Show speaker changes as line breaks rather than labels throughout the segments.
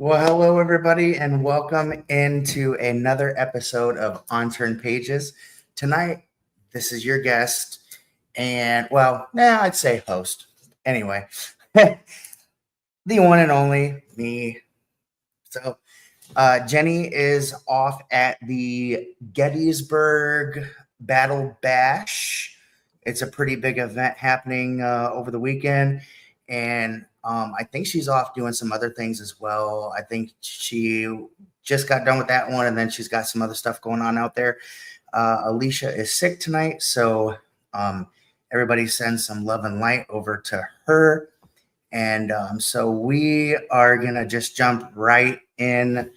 Well, hello, everybody, and welcome into another episode of On Turn Pages. Tonight, this is your guest, I'd say host. Anyway, the one and only me. Jenny is off at the Gettysburg Battle Bash. It's a pretty big event happening over the weekend, and I think she's off doing some other things as well. I think she just got done with that one, and then she's got some other stuff going on out there. Alicia is sick tonight, so everybody send some love and light over to her. And so we are going to just jump right in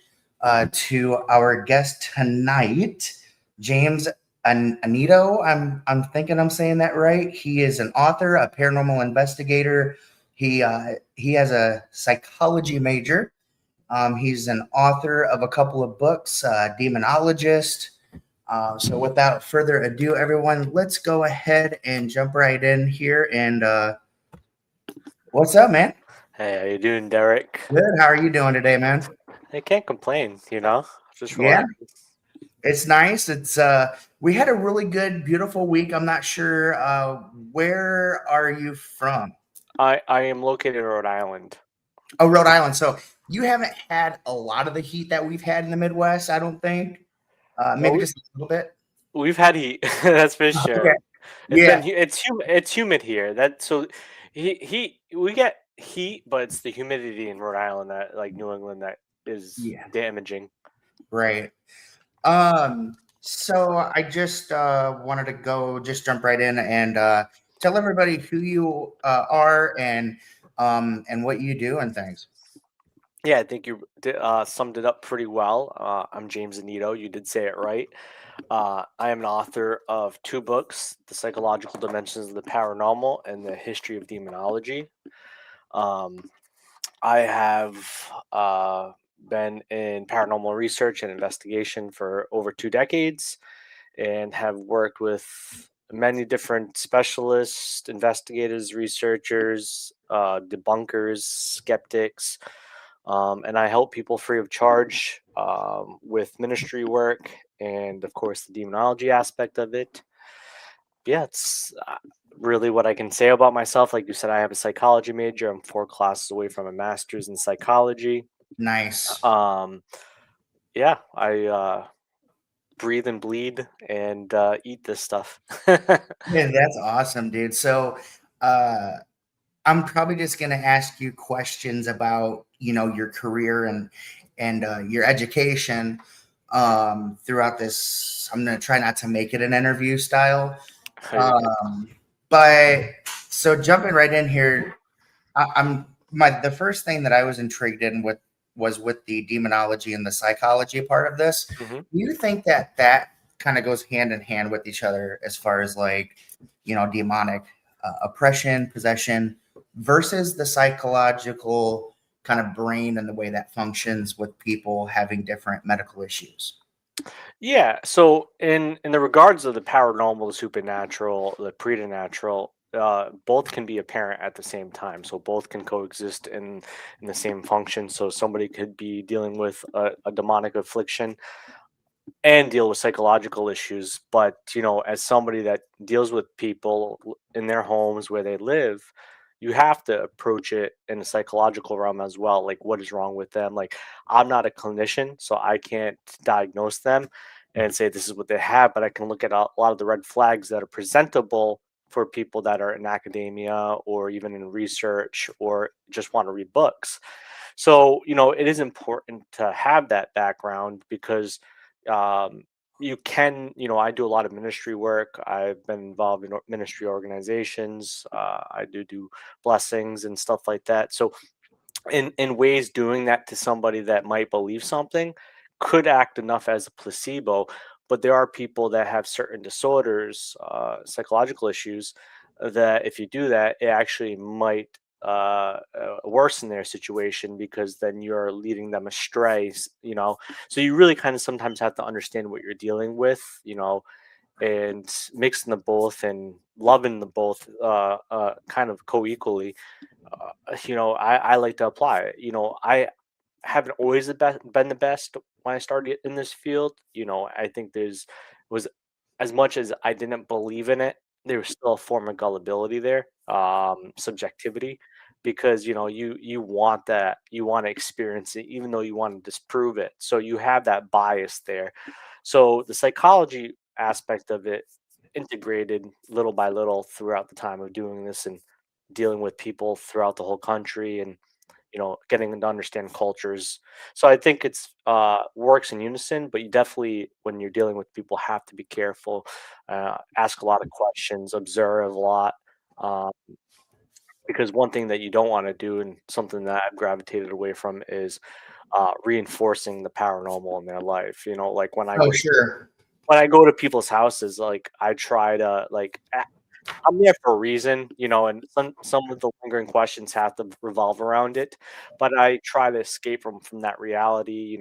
to our guest tonight, James Annitto. I'm thinking I'm saying that right. He is an author, a paranormal investigator. He has a psychology major. He's an author of a couple of books, Demonologist. So without further ado, everyone, let's go ahead and jump right in here. And what's up, man?
Hey, how you doing, Derek?
Good. How are you doing today, man?
I can't complain, just
Yeah,
relaxing.
it's nice. It's we had a really good, beautiful week. I'm not sure where are you from?
I am located in Rhode Island.
Oh, Rhode Island. So you haven't had a lot of the heat that we've had in the Midwest, I don't think.
No,
Maybe just a little bit.
we've had heat, that's for
Okay.
sure.
Yeah.
It's humid here. We get heat, but it's the humidity in Rhode Island that, like New England, that is
Yeah.
damaging.
Right. So I just wanted to just jump right in and tell everybody who you are and what you do and things.
Yeah, I think you summed it up pretty well. I'm James Annitto. You did say it right. I am an author of two books: The Psychological Dimensions of the Paranormal and The History of Demonology. Um, I have been in paranormal research and investigation for over 2 decades and have worked with many different specialists, investigators, researchers, debunkers, skeptics, and I help people free of charge with ministry work and, of course, the demonology aspect of it. Yeah, it's really what I can say about myself. Like you said, I have a psychology major. I'm 4 classes away from a master's in psychology.
Nice.
Um, yeah, I breathe and bleed and eat this stuff.
Yeah, that's awesome, dude. So, uh, I'm probably just going to ask you questions about, your career and your education throughout this. I'm going to try not to make it an interview style.
You're good.
Um, but so jumping right in here, I'm the first thing that I was intrigued in with was with the demonology and the psychology part of this.
Mhm.
Do you think that kind of goes hand in hand with each other as far as like, demonic oppression, possession versus the psychological kind of brain and the way that functions with people having different medical issues?
Yeah. So in the regards of the paranormal, the supernatural, the preternatural, both can be apparent at the same time. So both can coexist in the same function. So somebody could be dealing with a demonic affliction and deal with psychological issues. But as somebody that deals with people in their homes where they live, you have to approach it in a psychological realm as well. Like, what is wrong with them? Like, I'm not a clinician, so I can't diagnose them and say this is what they have, but I can look at a lot of the red flags that are presentable for people that are in academia or even in research or just want to read books. So, it is important to have that background because um, you can, I do a lot of ministry work. I've been involved in ministry organizations. I do blessings and stuff like that. So, in ways, doing that to somebody that might believe something could act enough as a placebo. But there are people that have certain disorders, psychological issues, that if you do that, it actually might worsen their situation because then you're leading them astray. So you really kind of sometimes have to understand what you're dealing with, and mixing the both and loving the both kind of co-equally. I like to apply it. haven't always been the best when I started in this field. I think was as much as I didn't believe in it, there was still a form of gullibility there, subjectivity, because you want to experience it, even though you want to disprove it. So you have that bias there. So the psychology aspect of it integrated little by little throughout the time of doing this and dealing with people throughout the whole country, and getting to understand cultures. So I think it's works in unison, but you definitely, when you're dealing with people, have to be careful, ask a lot of questions, observe a lot, uh, because one thing that you don't want to do, and something that I've gravitated away from, is reinforcing the paranormal in their life. Like
Oh, sure.
when I go to people's houses, like I try to I'm there for a reason, and some of the lingering questions have to revolve around it, but I try to escape from that reality.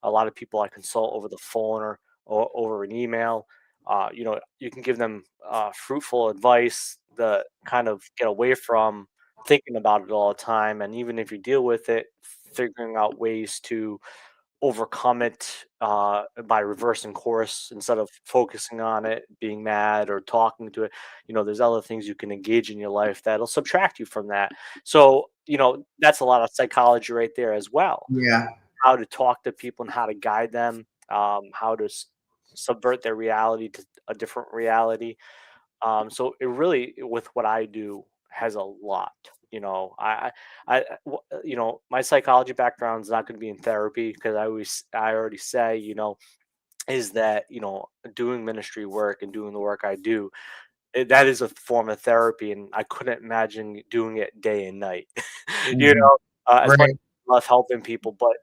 A lot of people I consult over the phone or over an email. You can give them fruitful advice that kind of get away from thinking about it all the time, and even if you deal with it, figuring out ways to overcome it by reversing course instead of focusing on it, being mad or talking to it. There's other things you can engage in your life that'll subtract you from that. So, that's a lot of psychology right there as well.
Yeah.
How to talk to people and how to guide them, how to subvert their reality to a different reality. So it really, with what I do, has a lot. My psychology background is not going to be in therapy, because I already say, is that doing ministry work and doing the work I do, that is a form of therapy, and I couldn't imagine doing it day and night. you
Mhm.
know, as much
Right.
as I love helping people, but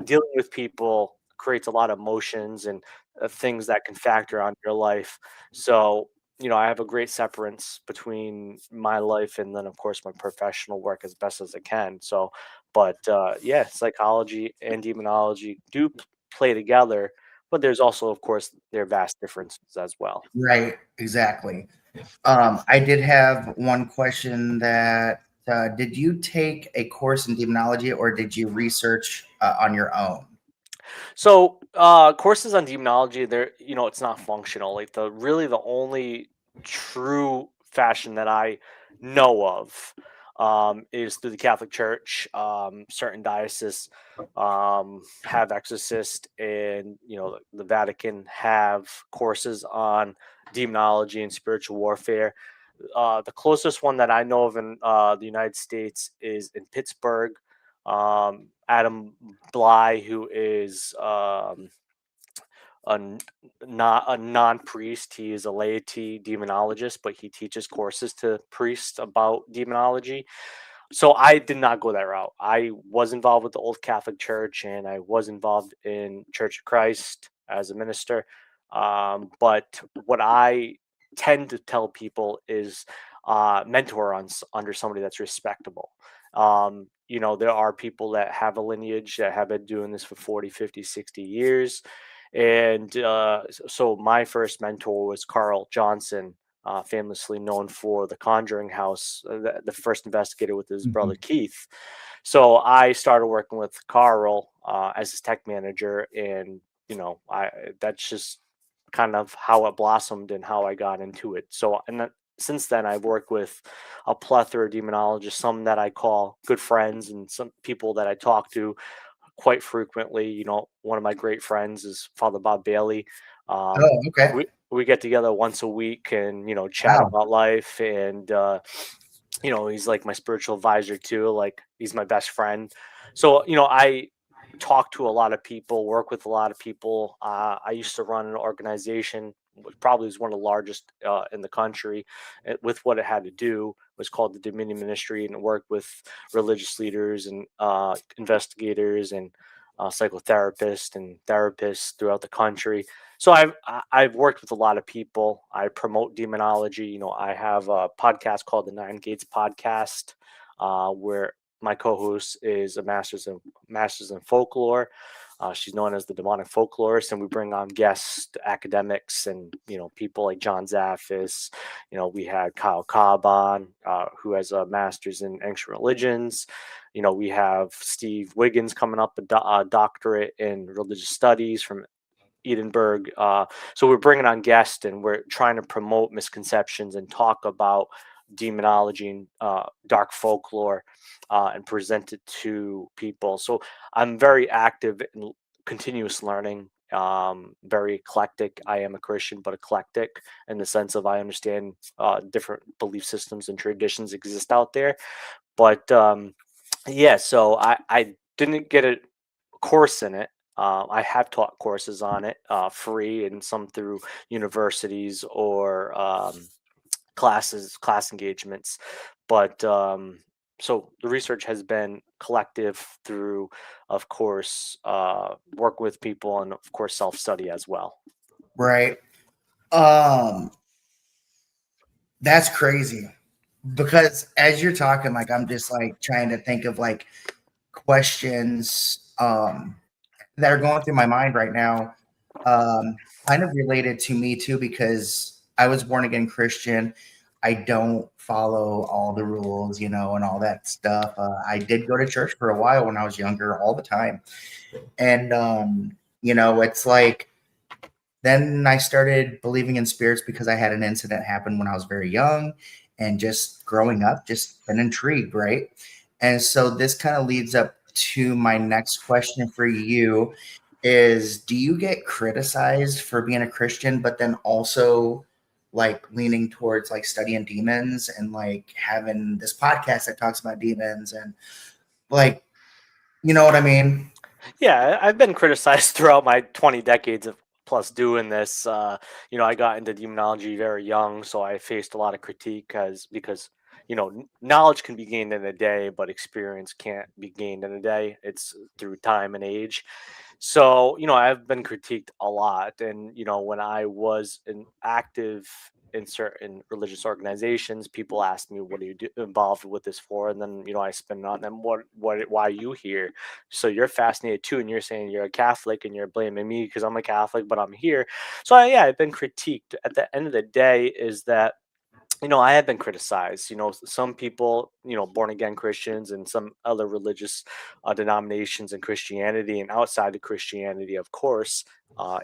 dealing with people creates a lot of emotions and things that can factor on your life. So, I have a great severance between my life and then, of course, my professional work as best as I can. So, but yeah, psychology and demonology do play together, but there's also, of course, their vast differences as well.
Right. Exactly. I did have one question that did you take a course in demonology or did you research on your own?
So, courses on demonology, it's not functional. Like the only true fashion that I know of is through the Catholic Church. Certain dioceses have exorcists, and the Vatican have courses on demonology and spiritual warfare. The closest one that I know of in the United States is in Pittsburgh. Adam Bly, who is a, n- not a non-priest. He is a laity demonologist, but he teaches courses to priests about demonology. So I did not go that route. I was involved with the Old Catholic Church, and I was involved in Church of Christ as a minister. But what I tend to tell people is mentor under somebody that's respectable. There are people that have a lineage that have been doing this for 40, 50, 60 years. And so my first mentor was Carl Johnson, famously known for the Conjuring House, the first investigator with his brother
Mhm.
Keith. So I started working with Carl as his tech manager, and I that's just kind of how it blossomed and how I got into it. So, and then since then, I've worked with a plethora of demonologists, some that I call good friends, and some people that I talk to quite frequently. One of my great friends is Father Bob Bailey. Um,
Oh, okay.
we get together once a week and chat
Wow.
about life, and he's like my spiritual advisor too. Like he's my best friend. So I talk to a lot of people, work with a lot of people. I used to run an organization, which probably is one of the largest in the country. With what it had to do, was called the Dominion Ministry, and it worked with religious leaders and investigators and psychotherapists and therapists throughout the country. So I've worked with a lot of people. I promote demonology. I have a podcast called the Nine Gates Podcast, where my co-host is a masters in folklore. She's known as the demonic folklorist, and we bring on guest academics and people like John Zaffis. We had Kyle Cobb on, who has a master's in ancient religions. We have Steve Wiggins coming up, a doctorate in religious studies from Edinburgh. So we're bringing on guests and we're trying to promote misconceptions and talk about demonology and dark folklore and present it to people. So I'm very active in continuous learning. Very eclectic. I am a Christian, but eclectic in the sense of I understand different belief systems and traditions exist out there. But yeah, so I didn't get a course in it. I have taught courses on it, free, and some through universities or class engagements. But so the research has been collective through, of course, work with people and of course self study as well.
Right. Um, that's crazy because as you're talking, like I'm just like trying to think of like questions that are going through my mind right now. Kind of related to me too because I was born again Christian. I don't follow all the rules, and all that stuff. I did go to church for a while when I was younger, all the time, and it's like then I started believing in spirits because I had an incident happen when I was very young and just growing up, just been intrigued, right? And so this kind of leads up to my next question for you is do you get criticized for being a Christian, but then also like leaning towards like studying demons and like having this podcast that talks about demons and like, you know what I mean?
Yeah, I've been criticized throughout my 20 decades of plus doing this. I got into demonology very young, so I faced a lot of critique because knowledge can be gained in a day, but experience can't be gained in a day. It's through time and age. So, I've been critiqued a lot. And, when I was an active in certain religious organizations, people asked me, what are you involved with this for? And then, I spin on them, why are you here? So you're fascinated too. And you're saying you're a Catholic and you're blaming me because I'm a Catholic, but I'm here. So yeah, I've been critiqued. At the end of the day is that I have been criticized. Some people, born again Christians and some other religious denominations in Christianity and outside of Christianity, of course,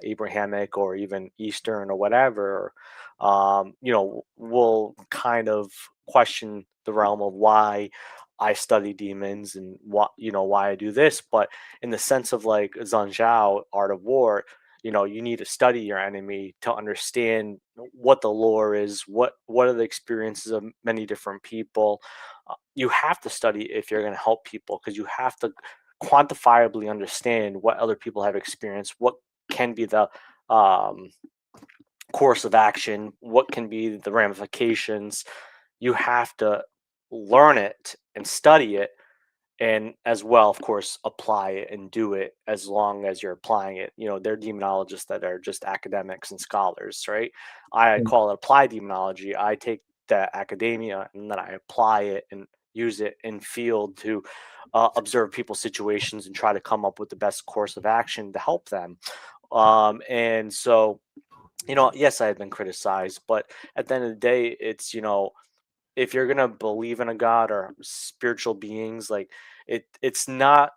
Abrahamic or even Eastern or whatever, will kind of question the realm of why I study demons and why I do this. But in the sense of like Zanjiao, Art of War, you need to study your enemy to understand what the lore is, what are the experiences of many different people. You have to study if you're going to help people because you have to quantifiably understand what other people have experienced, what can be the um, course of action, what can be the ramifications. You have to learn it and study it, and as well, of course, apply it and do it as long as you're applying it. They're demonologists that are just academics and scholars, right? I call it applied demonology. I take that academia and then I apply it and use it in field to observe people's situations and try to come up with the best course of action to help them. And so, yes, I have been criticized, but at the end of the day, it's, if you're gonna believe in a god or spiritual beings, like it's not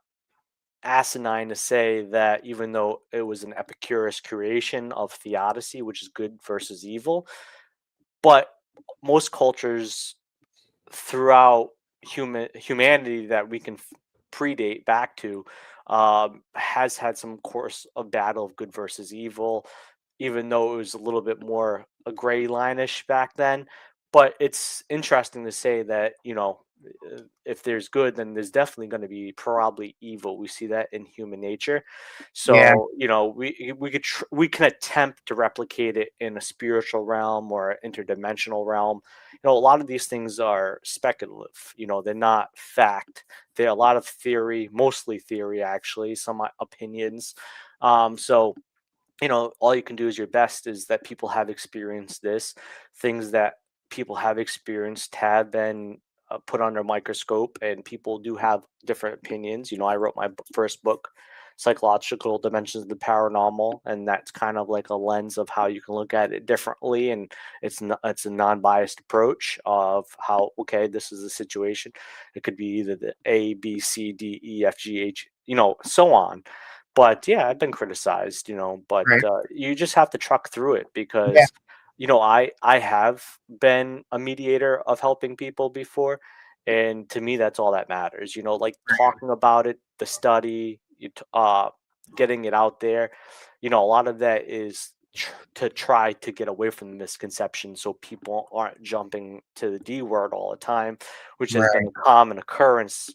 asinine to say that even though it was an Epicurus creation of theodicy, which is good versus evil, but most cultures throughout humanity that we can predate back to has had some course of battle of good versus evil, even though it was a little bit more a gray line-ish back then. But it's interesting to say that if there's good, then there's definitely going to be probably evil. We see that in human nature.
Yeah.
So we can attempt to replicate it in a spiritual realm or interdimensional realm. A lot of these things are speculative. They're not fact. They're a lot of theory, mostly theory, actually, some opinions. So all you can do is your best is that people have experienced this. Things that people have experienced have been put under a microscope, and people do have different opinions. I wrote my first book psychological dimensions of the paranormal, and that's kind of like a lens of how you can look at it differently. And it's a non-biased approach of how, okay, this is the situation. It could be either the A, B, C, D, E, F, G, H, so on. But yeah, I've been criticized, but
Right.
you just have to truck through it
Yeah.
because I have been a mediator of helping people before, and to me that's all that matters. Like talking about it, the study, getting it out there. A lot of that is to try to get away from the misconception so people aren't jumping to the D word all the time, which has been
Right.
a common occurrence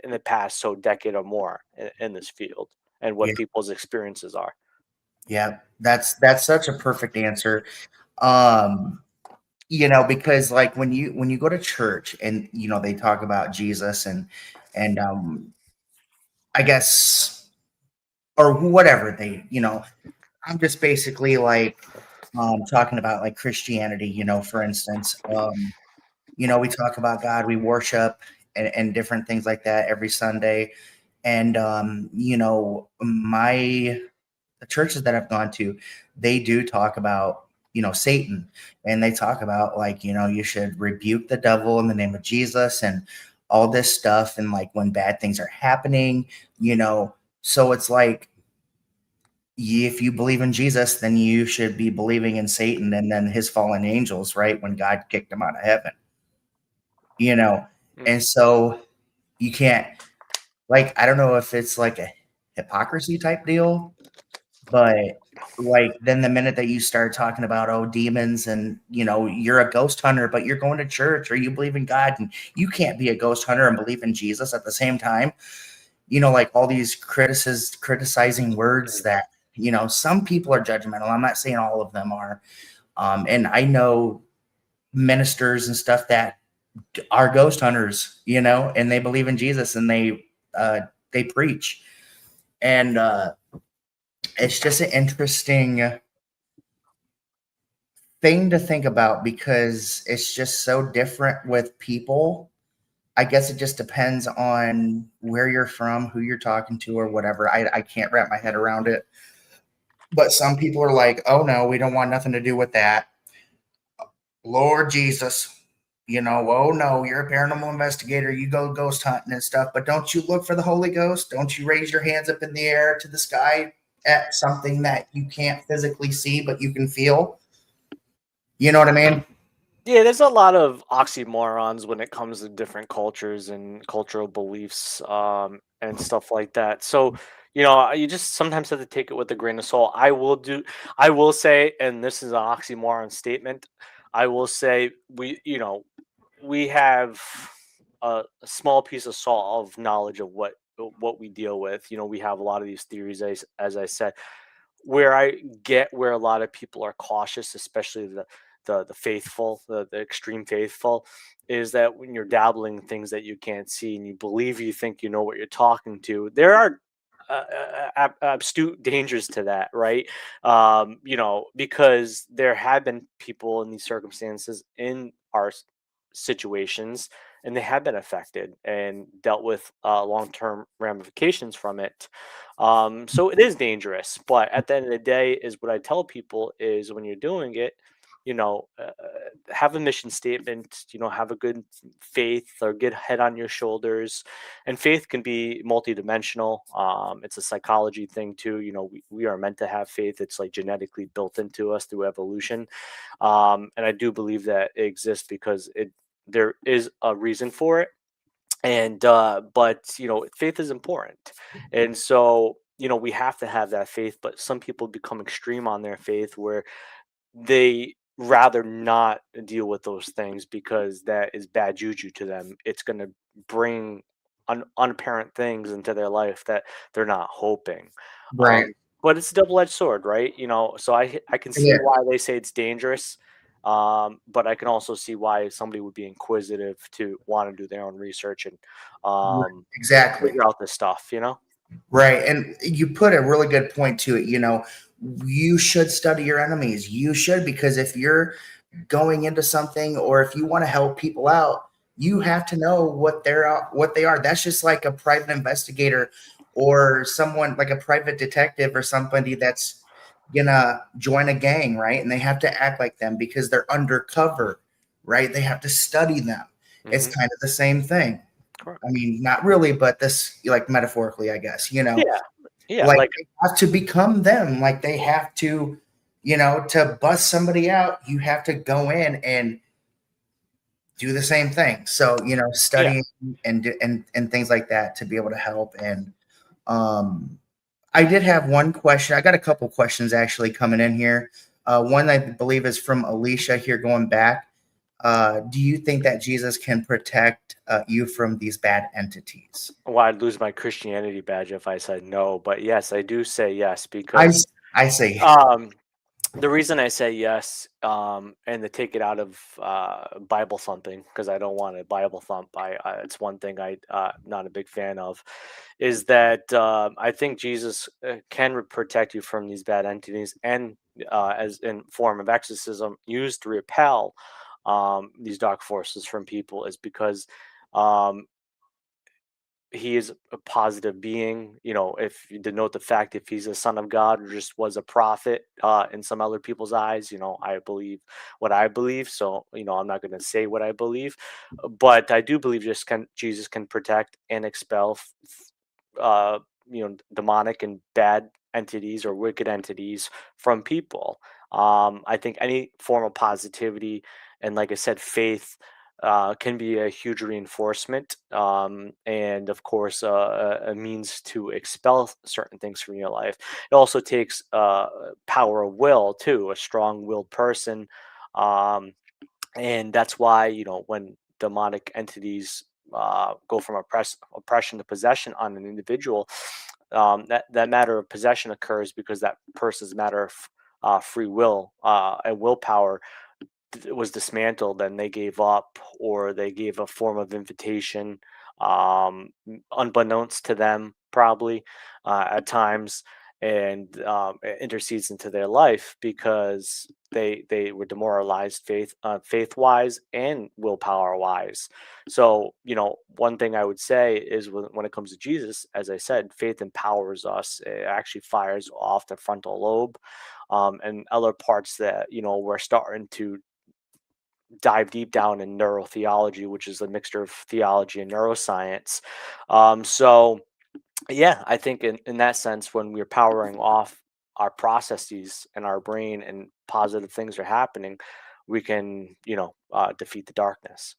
in the past decade or more in this field, and
Yeah.
what people's experiences are.
Yeah. That's such a perfect answer. Um, because like when you go to church and they talk about Jesus and I guess or whatever I'm just basically like talking about like Christianity, for instance. We talk about God, we worship and different things like that every Sunday. And the churches that I've gone to, they do talk about Satan, and they talk about like you should rebuke the devil in the name of Jesus and all this stuff, and like when bad things are happening, you know. So it's like if you believe in Jesus, then you should be believing in Satan and then his fallen angels, right? When God kicked him out of heaven, you know.
Mm.
And so you can't, like, I don't know if it's like a hypocrisy type deal, but like then the minute that you start talking about demons and you're a ghost hunter, but you're going to church or you believe in God, and you can't be a ghost hunter and believe in Jesus at the same time. Like all these criticizing words that some people are judgmental. I'm not saying all of them are. And I know ministers and stuff that are ghost hunters, and they believe in Jesus and they preach. And it's just an interesting thing to think about because it's just so different with people. I guess it just depends on where you're from, who you're talking to, or whatever. I can't wrap my head around it. But some people are like, oh no, we don't want nothing to do with that. Lord Jesus, oh no, you're a paranormal investigator. You go ghost hunting and stuff, but don't you look for the Holy Ghost? Don't you raise your hands up in the air to the sky at something that you can't physically see, but you can feel? You know what I mean?
Yeah, there's a lot of oxymorons when it comes to different cultures and cultural beliefs, and stuff like that. So, you just sometimes have to take it with a grain of salt. I will say, and this is an oxymoron statement. I will say we have a small piece of salt of knowledge of what we deal with. We have a lot of these theories, as I said, where I get where a lot of people are cautious, especially the faithful, the extreme faithful, is that when you're dabbling in things that you can't see and you believe you think you know what you're talking to, there are astute dangers to that, right? Because there have been people in these circumstances in our situations, and they have been affected and dealt with long-term ramifications from it. So it is dangerous, but at the end of the day, is what I tell people is when you're doing it, have a mission statement, have a good faith or good head on your shoulders. And faith can be multidimensional. It's a psychology thing too. We are meant to have faith. It's like genetically built into us through evolution. And I do believe that it exists because there is a reason for it. And but faith is important. And so we have to have that faith, but some people become extreme on their faith where they rather not deal with those things because that is bad juju to them. It's going to bring unapparent things into their life that they're not hoping.
Right.
But it's a double-edged sword, right? So I can see
Yeah.
why they say it's dangerous, but I can also see why somebody would be inquisitive to want to do their own research and
Exactly.
figure out this stuff.
Right. And you put a really good point to it. You should study your enemies. You should, because if you're going into something or if you want to help people out, you have to know what they are. That's just like a private investigator or someone like a private detective or somebody that's gonna join a gang, right? And they have to act like them because they're undercover, right? They have to study them. It's
Hmm.
kind of the same thing.
Correct.
I mean, not really, but this, like, metaphorically, I guess,
Yeah, yeah,
like
like
they have to become them. Like they have to, to bust somebody out, you have to go in and do the same thing. So,
yeah.
studying and things like that to be able to help. And um, I did have one question. I got a couple questions actually coming in here. One I believe is from Alicia here going back. Do you think that Jesus can protect you from these bad entities?
Well, I'd lose my Christianity badge if I said no, but yes, I do say yes
I
because
I say
um, the reason I say yes, and to take it out of Bible thumping, because I don't want to Bible thump. It's one thing not a big fan of, is that I think Jesus can protect you from these bad entities, and as in form of exorcism, used to repel these dark forces from people, is because um, he is a positive being. If you denote the fact if he's a son of God or just was a prophet in some other people's eyes, I believe what I believe. So, I'm not going to say what I believe, but I do believe Jesus can protect and expel, uh, demonic and bad entities or wicked entities from people. I think any form of positivity and, like I said, faith can be a huge reinforcement, and of course, a means to expel certain things from your life. It also takes power of will too, a strong-willed person, um, and that's why when demonic entities go from oppression to possession on an individual, that matter of possession occurs because that person's matter of free will and willpower was dismantled, and they gave up, or they gave a form of invitation, unbeknownst to them probably at times, and it intercedes into their life because they were demoralized faith wise and willpower wise. So one thing I would say is when it comes to Jesus, as I said, faith empowers us. It actually fires off the frontal lobe, and other parts that we're starting to dive deep down in neurotheology, which is a mixture of theology and neuroscience. So, yeah, I think in that sense, when we're powering off our processes in our brain and positive things are happening, we can, defeat the darkness.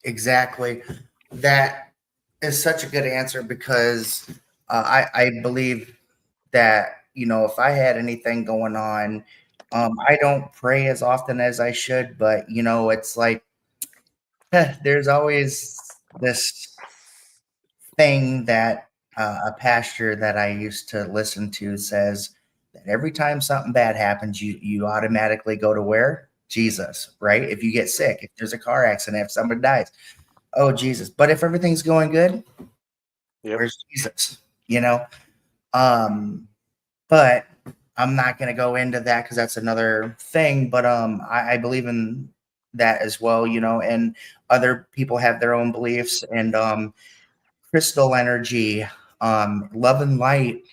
exactly. That is such a good answer because I believe that if I had anything going on, I don't pray as often as I should, but it's like there's always this thing that a pastor that I used to listen to says that every time something bad happens, you automatically go to where? Jesus, right? If you get sick, if there's a car accident, if somebody dies, oh Jesus. But if everything's going good,
Yep.
where's Jesus? You know? Um, but I'm not gonna go into that because that's another thing. But I believe in that as well, and other people have their own beliefs and crystal energy, love and light,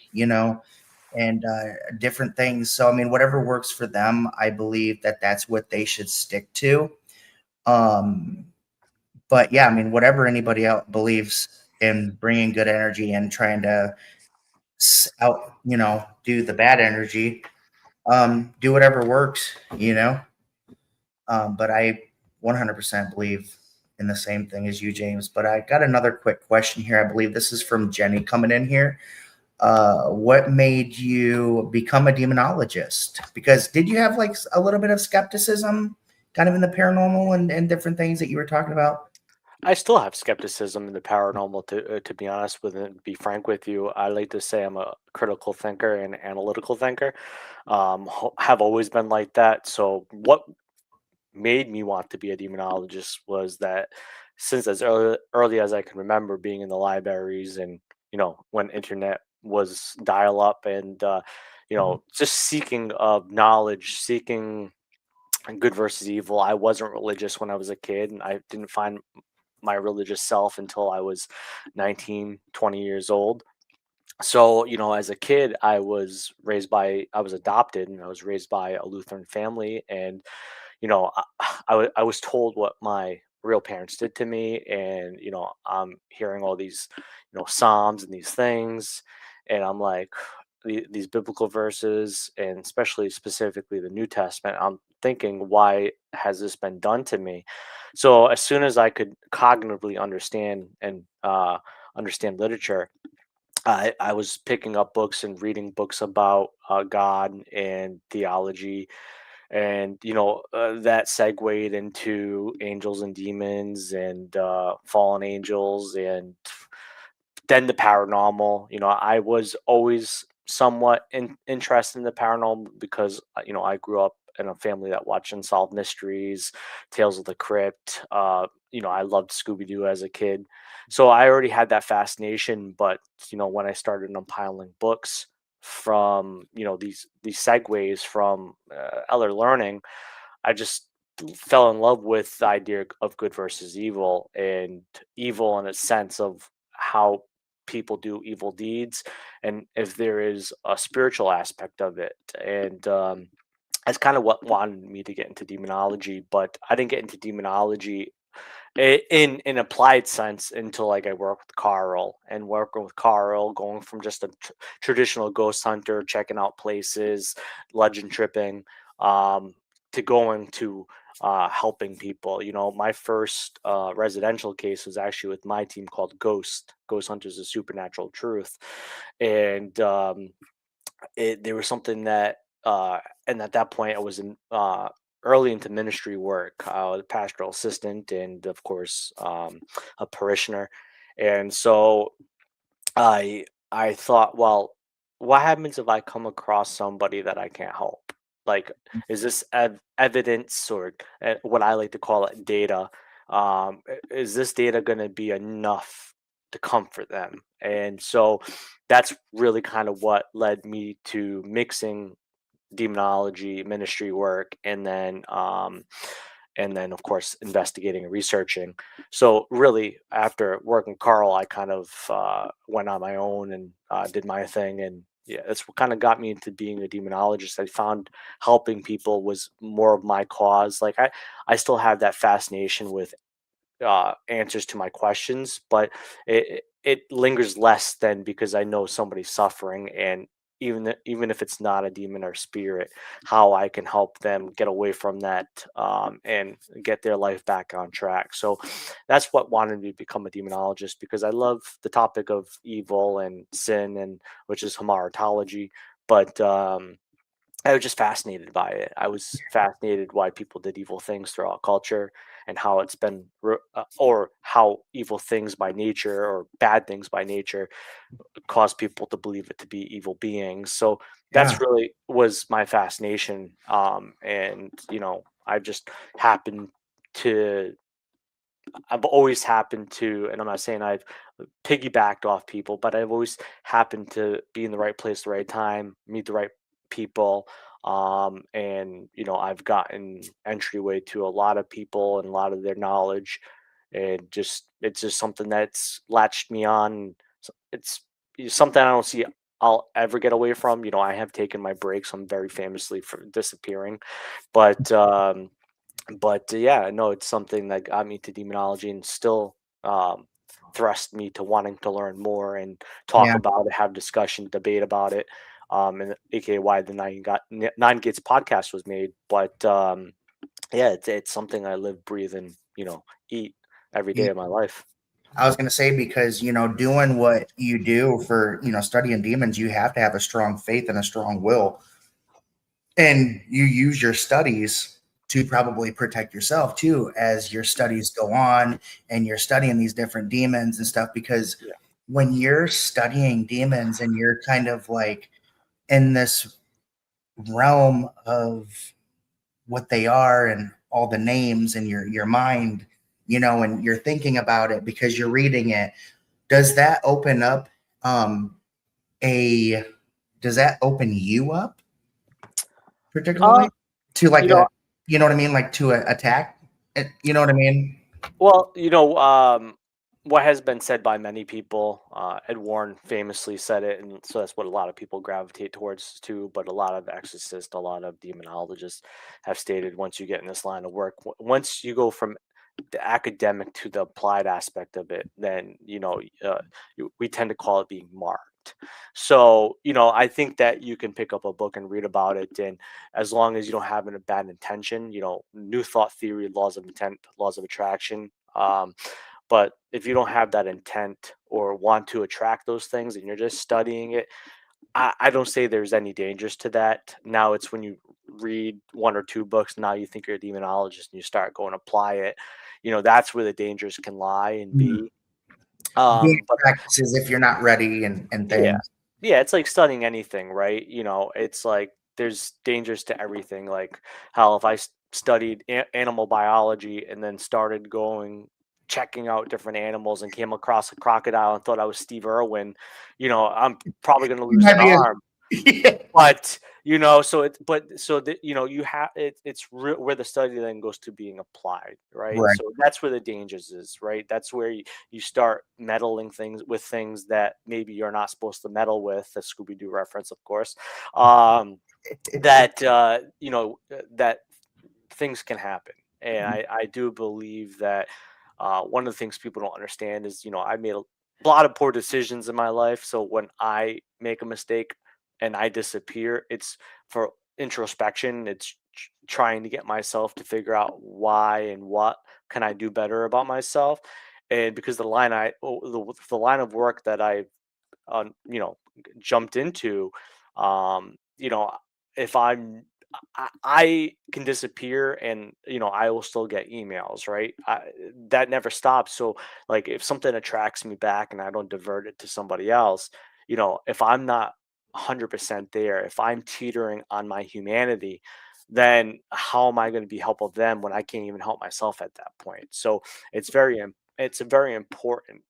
and different things. So, I mean, whatever works for them, I believe that that's what they should stick to. Um, but yeah, I mean, whatever anybody else believes in bringing good energy and trying to out, do the bad energy, do whatever works, but I 100% believe in the same thing as you, James. But I got another quick question here. I believe this is from Jenny coming in here. What made you become a demonologist? Because did you have like a little bit of skepticism kind of in the paranormal and different things that you were talking about?
I still have skepticism in the paranormal, to be honest with it, be frank with you. I like to say I'm a critical thinker and analytical thinker. Have always been like that. So what made me want to be a demonologist was that since as early as I can remember, being in the libraries, and when internet was dial up, and just seeking of knowledge, seeking good versus evil. I wasn't religious when I was a kid, and I didn't find my religious self until I was 19, 20 years old. So, as a kid, I was adopted, and I was raised by a Lutheran family. And I was told what my real parents did to me. And I'm hearing all these psalms and these things, and I'm like, these biblical verses, and especially specifically the New Testament. I'm thinking, why has this been done to me? So as soon as I could cognitively understand and understand literature, I was picking up books and reading books about God and theology, and that segued into angels and demons and fallen angels, and then the paranormal. I was always somewhat interested in the paranormal because I grew up in a family that watched unsolved mysteries, Tales of the Crypt. I loved Scooby Doo as a kid, so I already had that fascination. But when I started compiling books from these segues from other learning, I just fell in love with the idea of good versus evil, and evil in a sense of how people do evil deeds, and if there is a spiritual aspect of it. And that's kind of what wanted me to get into demonology. But I didn't get into demonology in an applied sense until like I worked with Carl, and working with Carl, going from just a traditional ghost hunter, checking out places, legend tripping, um, to going to helping people. My first residential case was actually with my team called Ghost Hunters of Supernatural Truth. And there was something that and at that point I was in early into ministry work. I was a pastoral assistant, and of course a parishioner. And so I thought, well, what happens if I come across somebody that I can't help? Like, is this evidence, or what I like to call it, data? Is this data going to be enough to comfort them? And so that's really kind of what led me to mixing demonology, ministry work, and then of course investigating and researching. So really, after working with Carl, I kind of went on my own and did my thing. And yeah, that's what kind of got me into being a demonologist. I found helping people was more of my cause. Like I still have that fascination with answers to my questions, but it lingers less than because I know somebody's suffering. And even if it's not a demon or spirit, how I can help them get away from that, and get their life back on track. So that's what wanted me to become a demonologist, because I love the topic of evil and sin, and which is hamartology. But I was just fascinated by it. I was fascinated why people did evil things throughout culture, and how it's been, or how evil things by nature, or bad things by nature, cause people to believe it to be evil beings. So
Yeah.
that's really was my fascination. And I just happened to I've always happened to, and I'm not saying I've piggybacked off people, but I've always happened to be in the right place, the right time, meet the right people. And I've gotten entryway to a lot of people and a lot of their knowledge, and just it's just something that's latched me on. It's something I don't see I'll ever get away from. I have taken my breaks. I'm very famously for disappearing, but yeah, no, it's something that got me to demonology, and still um, thrust me to wanting to learn more and talk
Yeah.
about it, have discussion, debate about it, and aka why the Nine Gates podcast was made. But yeah, it's something I live, breathe, and eat every day
Yeah.
of my life.
I was going to say, because, doing what you do for, studying demons, you have to have a strong faith and a strong will. And you use your studies to probably protect yourself too, as your studies go on and you're studying these different demons and stuff. Because
Yeah,
when you're studying demons and you're kind of like in this realm of what they are and all the names in your mind, and you're thinking about it because you're reading it, does that open up um a does that open you up
uh,
particularly to
you
like
know,
what I mean, like to attack, you know what I mean?
well, what has been said by many people. Ed Warren famously said it, and so that's what a lot of people gravitate towards too. But a lot of exorcists, a lot of demonologists have stated once you get in this line of work, once you go from the academic to the applied aspect of it, then we tend to call it being marked. So I think that you can pick up a book and read about it, and as long as you don't have a bad intention, new thought theory, laws of intent, laws of attraction. But if you don't have that intent or want to attract those things and you're just studying it, I don't say there's any dangers to that. Now it's when you read one or two books, now you think you're a demonologist and you start going to apply it. That's where the dangers can lie and
Mm.
be.
Being
But
practices if you're not ready and
yeah.
things.
Yeah, it's like studying anything, right? It's like there's dangers to everything. Like how if I studied animal biology and then started going checking out different animals and came across a crocodile and thought I was Steve Irwin, I'm probably going to
You
lose
might
an
be
arm.
yeah,
But so it but so that you have where the study then goes to being applied, right?
right.
So that's where the dangers is, right? That's where you start meddling things with things that maybe you're not supposed to meddle with. The Scooby Doo reference, of course. That that things can happen, and I do believe that one of the things people don't understand is I made a lot of poor decisions in my life. So when I make a mistake and I disappear, it's for introspection. It's trying to get myself to figure out why and what can I do better about myself. And because the line of work that I jumped into, um, you know, if I can disappear and I will still get emails, right? That never stops. So like if something attracts me back and I don't divert it to somebody else, if I'm not 100% there, if I'm teetering on my humanity, then how am I going to be helpful to them when I can't even help myself at that point? So it's very important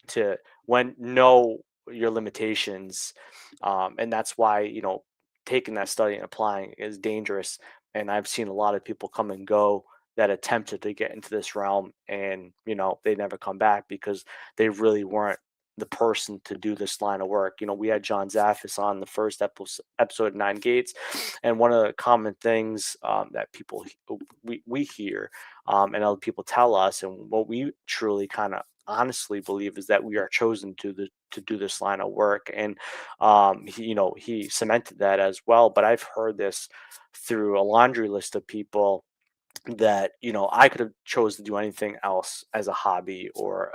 to when know your limitations, and that's why taking that study and applying is dangerous. And I've seen a lot of people come and go that attempted to get into this realm, and they never come back because they really weren't the person to do this line of work. We had John Zaffis on the first episode, Nine Gates, and one of the common things that we hear, and other people tell us, and what we truly kind of honestly believe is that we are chosen to do this line of work. And he cemented that as well. But I've heard this through a laundry list of people that I could have chose to do anything else as a hobby or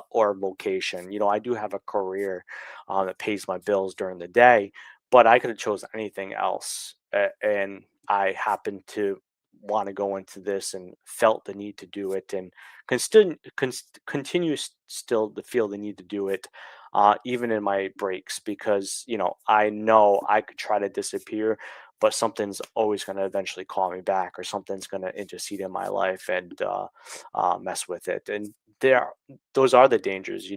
or a vocation. I do have a career that pays my bills during the day, but I could have chose anything else, and I happened to want to go into this and felt the need to do it, and continue still to feel the need to do it, even in my breaks, because I know I could try to disappear, but something's always going to eventually call me back, or something's going to intercede in my life and mess with it. And those are the dangers,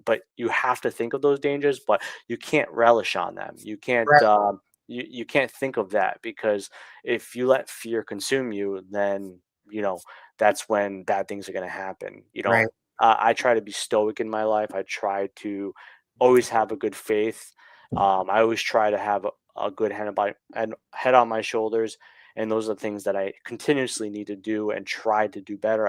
but you have to think of those dangers, but you can't relish on them. You can't.
Right,
You can't think of that, because if you let fear consume you, then you know that's when bad things are going to happen.
right,
I try to be stoic in my life. I try to always have a good faith. I always try to have a good head on my shoulders, and those are the things that I continuously need to do and try to do better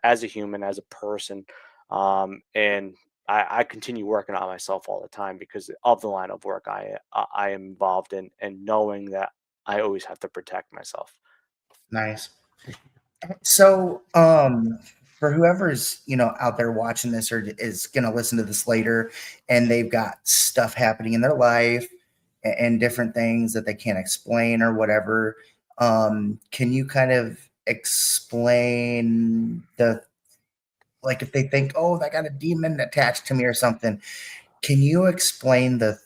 as a human, as a person. And I continue working on myself all the time because of the line of work I am involved in, and knowing that I always have to protect myself.
nice. So, for whoever's out there watching this or is gonna listen to this later, and they've got stuff happening in their life and different things that they can't explain or whatever, can you kind of explain the like if they think, oh, I got a demon attached to me or something? Can you explain the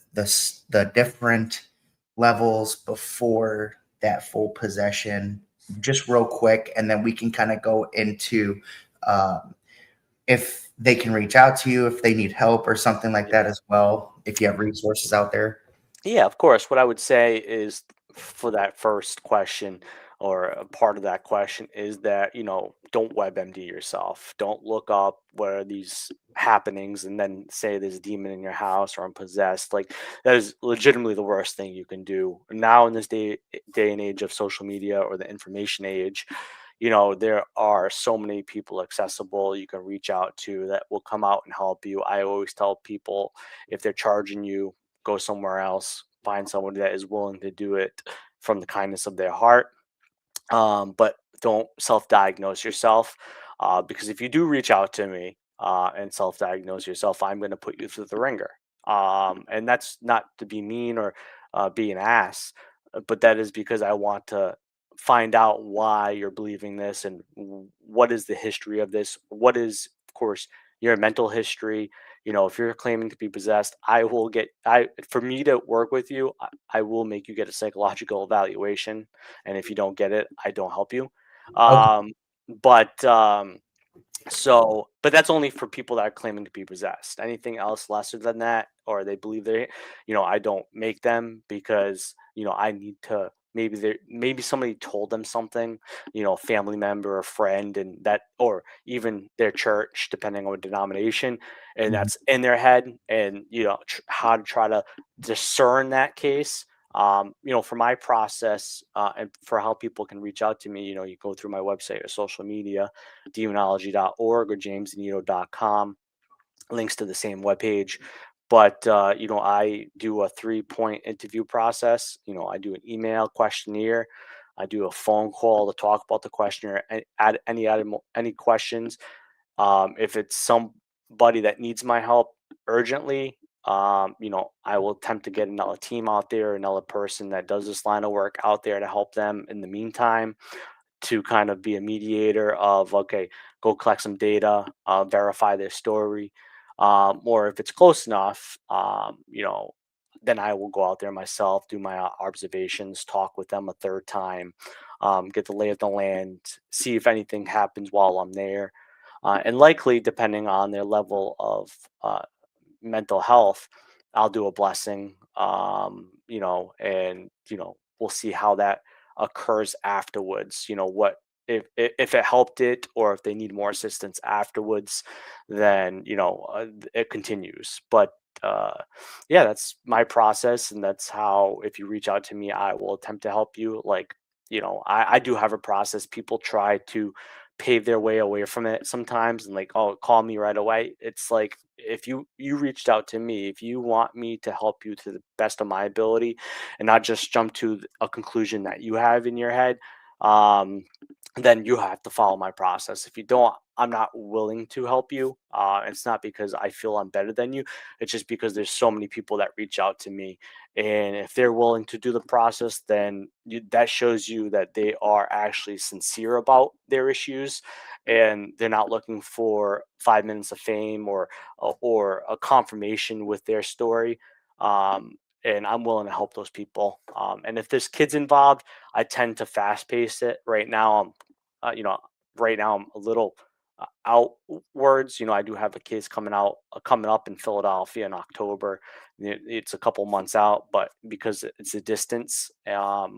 different levels before that full possession, just real quick, and then we can kind of go into um, if they can reach out to you if they need help or something like that as well. If you have resources out there,
Yeah, of course. What I would say is, for that first question, or a part of that question, is that, don't WebMD yourself. Don't look up what are these happenings and then say there's a demon in your house or I'm possessed. Like that is legitimately the worst thing you can do now in this day and age of social media or the information age. There are so many people accessible you can reach out to that will come out and help you. I always tell people, if they're charging you, go somewhere else, find someone that is willing to do it from the kindness of their heart. But don't self-diagnose yourself, because if you do reach out to me and self-diagnose yourself, I'm going to put you through the ringer. And that's not to be mean or be an ass, but that is because I want to find out why you're believing this and what is the history of this. What is, of course, your mental history. If you're claiming to be possessed, I will get I for me to work with you, I will make you get a psychological evaluation, and if you don't get it, I don't help you.
Okay.
Um, but but that's only for people that are claiming to be possessed. Anything else lesser than that, or they believe I don't make them, because I need to. Maybe somebody told them something, a family member, a friend, and that, or even their church, depending on what denomination, and
Mhm.
that's in their head, and how to try to discern that case. For my process, and for how people can reach out to me, you go through my website or social media, demonology.org or jamesannito.com, links to the same webpage. But I do a 3-point interview process. I do an email questionnaire, I do a phone call to talk about the questionnaire and add any questions. If it's somebody that needs my help urgently, I will attempt to get another team out there, another person that does this line of work out there to help them in the meantime, to kind of be a mediator of, okay, go collect some data, verify their story. Or if it's close enough, then I will go out there myself, do my observations, talk with them a third time, get the lay of the land, see if anything happens while I'm there. And likely, depending on their level of uh, mental health, I'll do a blessing, and we'll see how that occurs afterwards. What if it helped it, or if they need more assistance afterwards, then it continues. But uh, yeah, that's my process, and that's how, if you reach out to me, I will attempt to help you. Like, I do have a process. People try to pave their way away from it sometimes, and like, oh, call me right away. It's like, if you reached out to me, if you want me to help you to the best of my ability and not just jump to a conclusion that you have in your head, um then you have to follow my process. If you don't, I'm not willing to help you. It's not because I feel I'm better than you. It's just because there's so many people that reach out to me, and if they're willing to do the process, then that shows you that they are actually sincere about their issues, and they're not looking for 5 minutes of fame, or a confirmation with their story. And I'm willing to help those people. And if there's kids involved, I tend to fast pace it. Uh, you know, right now I'm a little outwards. I do have a case coming up in Philadelphia in October. It's a couple months out, but because it's a distance, have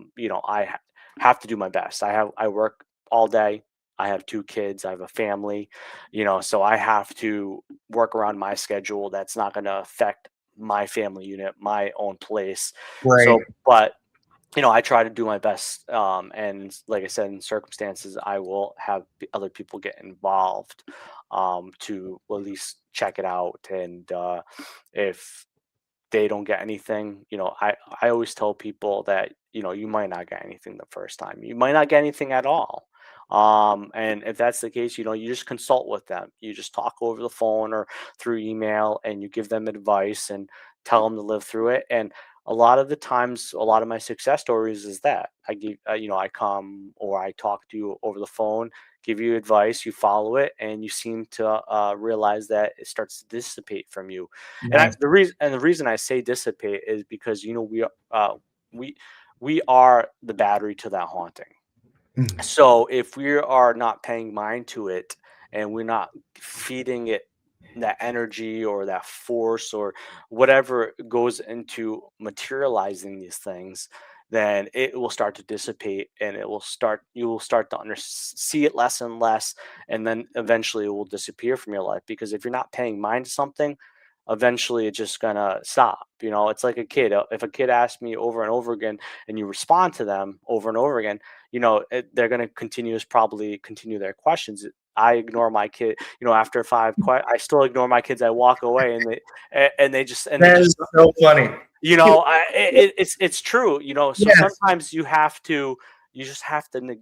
to do my best. I work all day. I have 2 kids. I have a family, so I have to work around my schedule. That's not going to affect my family unit, my own place.
Right.
So, but I try to do my best. And like I said, in circumstances, I will have other people get involved, to at least check it out. And if they don't get anything, I always tell people that, you might not get anything the first time. You might not get anything at all. And if that's the case, you just consult with them. You just talk over the phone or through email, and you give them advice and tell them to live through it. And a lot of the times, a lot of my success stories is that I come or I talk to you over the phone, give you advice, you follow it, and you seem to realize that it starts to dissipate from you. And
Nice.
the reason I say dissipate is because we we are the battery to that haunting.
Mhm.
So if we are not paying mind to it, and we're not feeding it that energy or that force or whatever goes into materializing these things, then it will start to dissipate, and you will start to see it less and less, and then eventually it will disappear from your life. Because if you're not paying mind to something, eventually it's just gonna stop. It's like a kid. If a kid asks me over and over again, and you respond to them over and over again, they're gonna probably continue their questions. I ignore my kid, after I still ignore my kids. I walk away, and they
That
just
is so funny.
it's true. So
Yes,
sometimes you just have to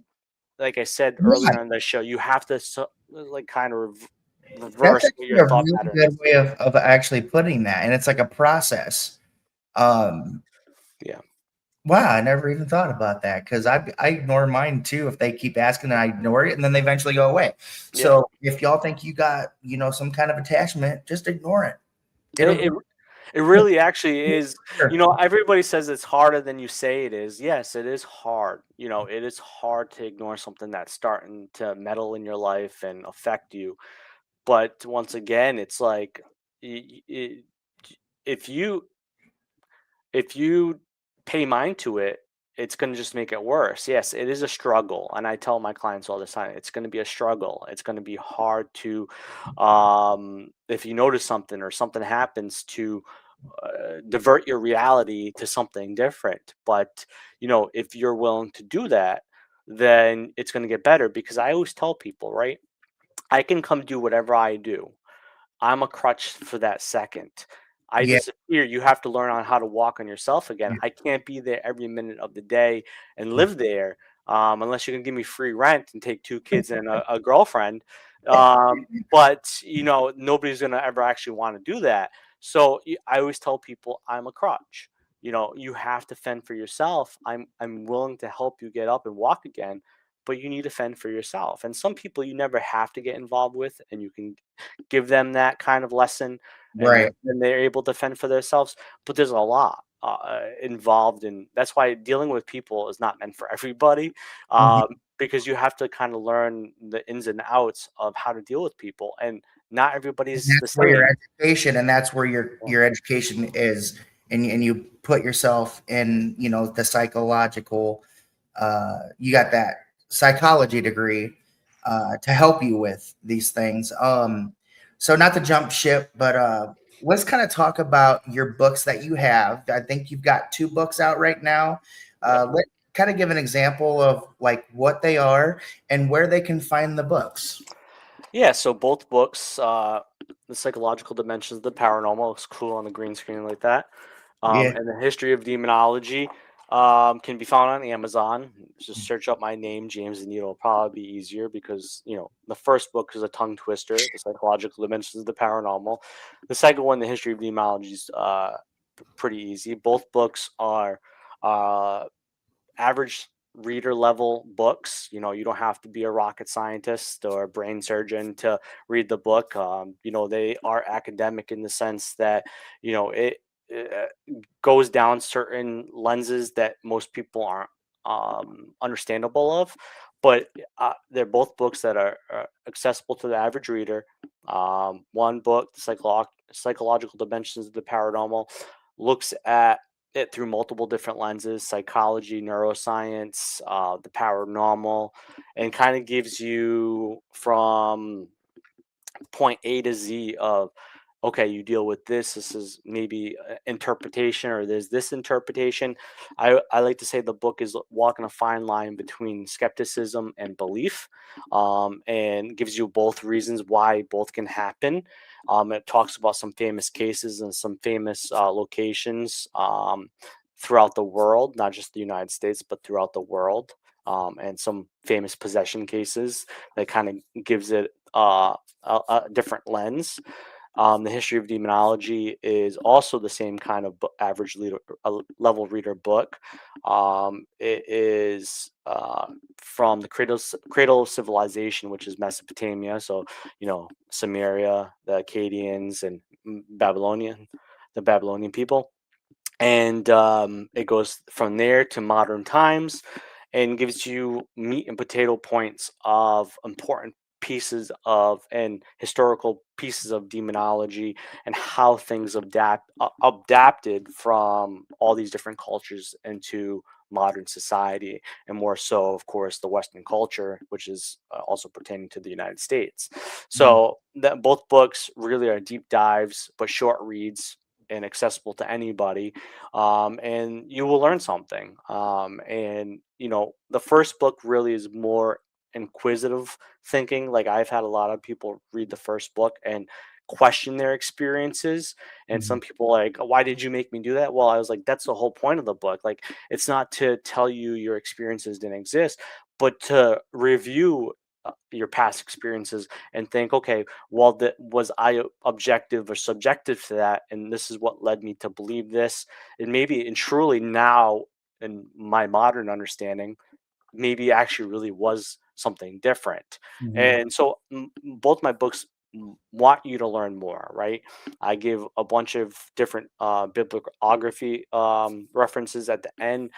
like I said
yeah,
earlier on the show, you have to like kind of
that's
reverse what
actually
your
a
thought
really
pattern
good
is.
way of actually putting that, and it's like a process. Um,
Yeah.
wow, I never even thought about that because I ignore mine too. If they keep asking, and I ignore it, and then they eventually go away.
Yeah.
So if y'all think you got some kind of attachment, just ignore it. It'll
It, it it really actually is.
disappear.
Everybody says it's harder than you say it is. Yes, it is hard. It is hard to ignore something that's starting to meddle in your life and affect you. But once again, it's like, y- y- if you if you pay mind to it, it's going to just make it worse. Yes, it is a struggle, and I tell my clients all the time, it's going to be a struggle. It's going to be hard to, if you notice something or something happens, to divert your reality to something different. But if you're willing to do that, then it's going to get better. Because I always tell people, right? I can come do whatever I do. I'm a crutch for that second. I
Yeah,
disappear. You have to learn on how to walk on yourself again. I can't be there every minute of the day and live there, unless you're gonna give me free rent and take two kids and a girlfriend. But nobody's gonna ever actually want to do that. So I always tell people I'm a crutch. You have to fend for yourself. I'm willing to help you get up and walk again, but you need to fend for yourself. And some people you never have to get involved with, and you can give them that kind of lesson, and
right.
then they're able to fend for themselves. But there's a lot involved, and that's why dealing with people is not meant for everybody,
Mhm.
because you have to kind of learn the ins and outs of how to deal with people, and not
And
everybody's the
that's where your
same.
education, and that's where your education is, and you put yourself in, the psychological. You got that psychology degree to help you with these things. So not to jump ship, but let's kind of talk about your books that you have. I think you've got two books out right now.
Yep.
Let kind of give an example of like what they are and where they can find the books.
Yeah, so both books, The Psychological Dimensions of the Paranormal, looks cool on the green screen like that,
Yeah.
and The History of Demonology, can be found on Amazon. Just search up my name, James Annitto. It'll probably be easier because, the first book is a tongue twister, The Psychological Dimensions of the Paranormal. The second one, The History of Demonology, is pretty easy. Both books are uh, average reader level books. You don't have to be a rocket scientist or a brain surgeon to read the book. They are academic in the sense that it goes down certain lenses that most people aren't understandable of. But they're both books that are accessible to the average reader. One book, The Psychological Dimensions of the Paranormal, looks at it through multiple different lenses: psychology, neuroscience, the paranormal, and kind of gives you from point A to Z of, okay, you deal with this. This is maybe interpretation, or there's this interpretation. I like to say the book is walking a fine line between skepticism and belief, and gives you both reasons why both can happen. It talks about some famous cases and some famous locations throughout the world, not just the United States, but throughout the world. And some famous possession cases that kind of gives it a different lens. The History of Demonology is also the same kind of average level reader book. It is from the cradle of civilization, which is Mesopotamia. So, Samaria, the Akkadians, and the Babylonian people. And it goes from there to modern times, and gives you meat and potato points of important pieces of and historical pieces of demonology, and how things adapted from all these different cultures into modern society, and more so, of course, the Western culture, which is also pertaining to the United States.
Mhm.
So that both books really are deep dives, but short reads and accessible to anybody, and you will learn something. And the first book really is more inquisitive thinking. Like, I've had a lot of people read the first book and question their experiences, and
Mhm.
some people like, why did you make me do that? Well, I was like, that's the whole point of the book. Like, it's not to tell you your experiences didn't exist, but to review your past experiences and think, okay, well, was I objective or subjective to that, and this is what led me to believe this, and maybe, and truly now, in my modern understanding, maybe actually really was something different.
Mhm.
And so both my books want you to learn more, right? I give a bunch of different bibliography references at the end.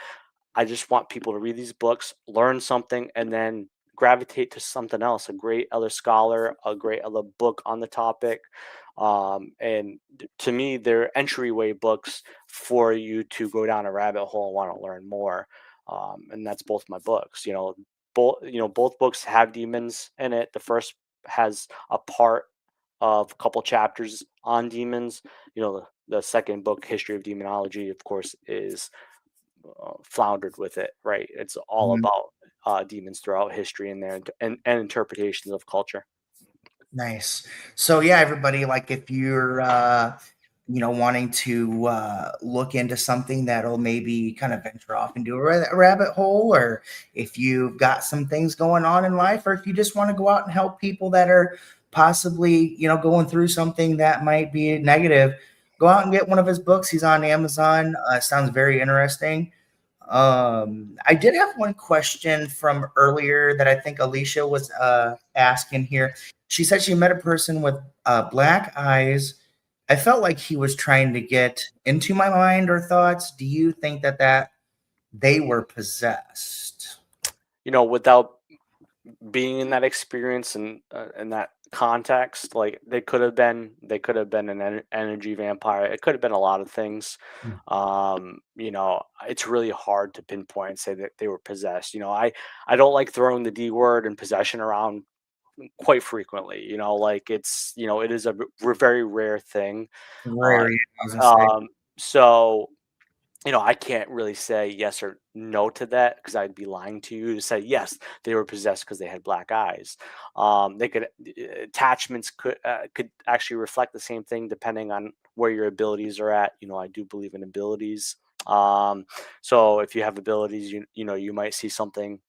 I just want people to read these books, learn something, and then gravitate to something else, a great other scholar, a great other book on the topic. And to me, they're entryway books for you to go down a rabbit hole and want to learn more. And that's both my books. Both books have demons in it. The first has a part of a couple chapters on demons. The second book, History of Demonology, of course, is floundered with it, right? It's all
Mhm.
about demons throughout history and and interpretations of culture.
Nice. So yeah, everybody, like if you're wanting to look into something that'll maybe kind of venture off into a rabbit hole, or if you've got some things going on in life, or if you just want to go out and help people that are possibly, going through something that might be negative, go out and get one of his books. He's on Amazon. Sounds very interesting. I did have one question from earlier that I think Alicia was asking here. She said she met a person with black eyes. I felt like he was trying to get into my mind or thoughts. Do you think that they were possessed?
Without being in that experience and in that context, like, they could have been an energy vampire. It could have been a lot of things. It's really hard to pinpoint and say that they were possessed. I don't like throwing the D word and possession around quite frequently. Like, it is a very rare thing. uh,
Rare, yeah, I was gonna say.
so I can't really say yes or no to that, because I'd be lying to you to say yes, they were possessed because they had black eyes. They could Attachments could actually reflect the same thing depending on where your abilities are at. I do believe in abilities. So if you have abilities, you might see something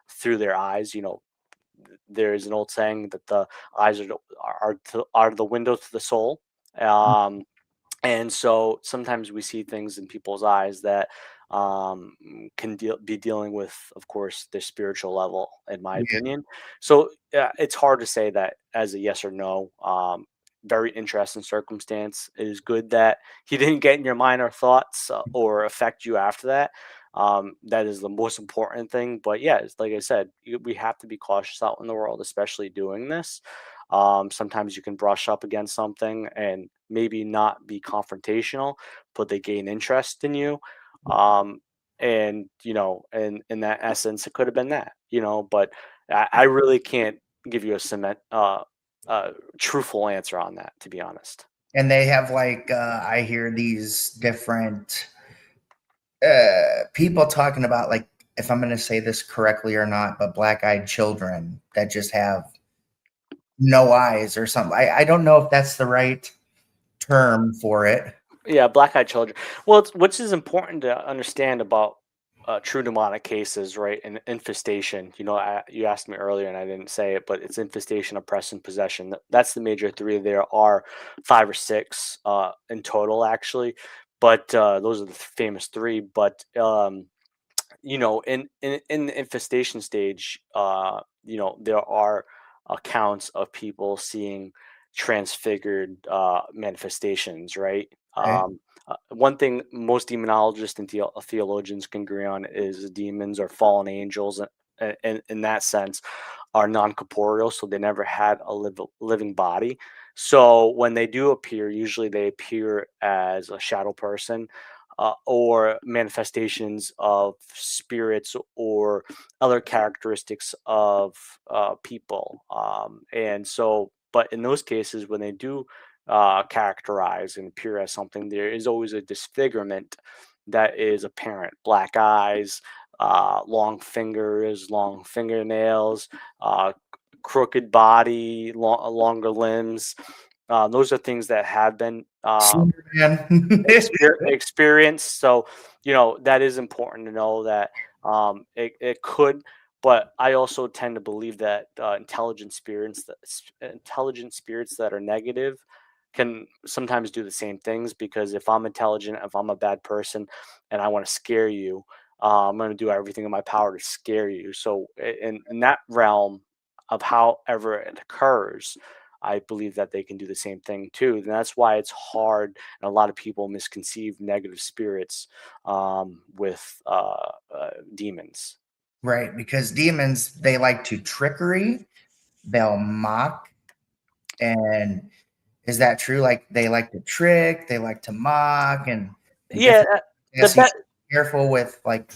through their eyes. There's an old saying that the eyes are the window to the soul. Um, and so sometimes we see things in people's eyes that be dealing with, of course, their spiritual level, in my
Yeah,
opinion. So it's hard to say that as a yes or no. Very interesting circumstance. It is good that he didn't get in your mind or thoughts or affect you after that. That is the most important thing. But yeah, it's like I said, we have to be cautious out in the world, especially doing this. Sometimes you can brush up against something and maybe not be confrontational, but they gain interest in you. Um, and in that essence, it could have been that. But I really can't give you a truthful answer on that, to be honest.
and they have like I hear these different people talking about, like, if I'm going to say this correctly or not, but black-eyed children that just have no eyes or something. I don't know if that's the right term for it.
Yeah, black-eyed children. Well, which is important to understand about true demonic cases, right? And infestation. You asked me earlier, and I didn't say it, but it's infestation, oppression, possession. That's the major three. There are five or six in total, actually, but those are the famous three. But in the infestation stage, there are accounts of people seeing transfigured manifestations, right?
Okay.
One thing most demonologists and theologians can agree on is demons or fallen angels, in that sense, are non-corporeal, so they never had a living body. So when they do appear, usually they appear as a shadow person. or manifestations of spirits or other characteristics of people. And so, but in those cases, when they do characterize and appear as something, there is always a disfigurement that is apparent: black eyes, long fingers, long fingernails, crooked body, longer limbs. Those are things that have been
Slender Man.
experienced. So, that is important to know that it could. But I also tend to believe that intelligent spirits that are negative can sometimes do the same things, because if I'm intelligent, if I'm a bad person, and I want to scare you, I'm going to do everything in my power to scare you. So, in that realm of however it occurs, I believe that they can do the same thing too. And that's why it's hard, and a lot of people misconceive negative spirits with demons.
Right, because demons, they like to trickery, they'll mock, and is that true? Like they like to trick, they like to mock, and
Yeah,
different. I
the
guess you
best.
should be careful with, like,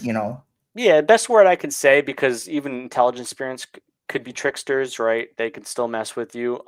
Yeah, best word I can say, because even intelligent spirits could be tricksters, right? They can still mess with you.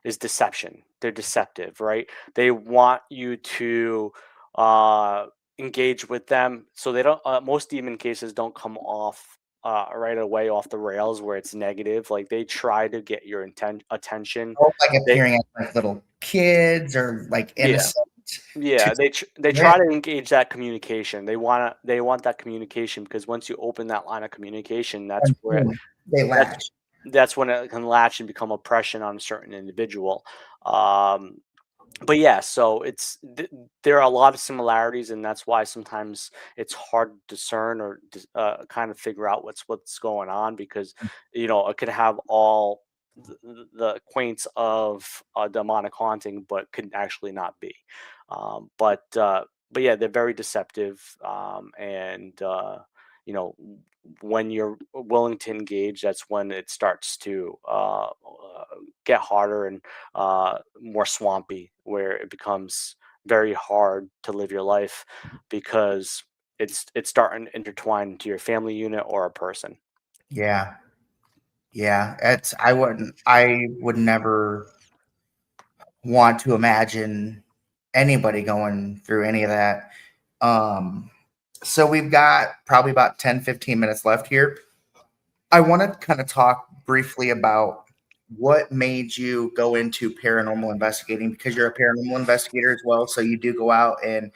Is deception. They're deceptive, right? They want you to uh, engage with them, so they don't. Most demon cases don't come off right away off the rails where it's negative. Like, they try to get your attention.
like
They,
appearing as like little kids or like
yeah,
innocent to
yeah, they
yeah,
try to engage that communication. They want that communication, because once you open that line of communication,
and boom, they
that's
latch.
that's when it can latch and become oppression on a certain individual. Um, but yeah, so there are a lot of similarities, and that's why sometimes it's hard to discern or kind of figure out what's going on, because it could have all the quaints of a demonic haunting, but could actually not be. But yeah, they're very deceptive, and you know when you're willing to engage, that's when it starts to get harder and more swampy, where it becomes very hard to live your life, because it's starting to intertwine into your family unit or a person.
Yeah, yeah. It's I would never want to imagine anybody going through any of that. Um, so we've got probably about 10-15 minutes left here. I want to kind of talk briefly about what made you go into paranormal investigating, because you're a paranormal investigator as well. So you do go out and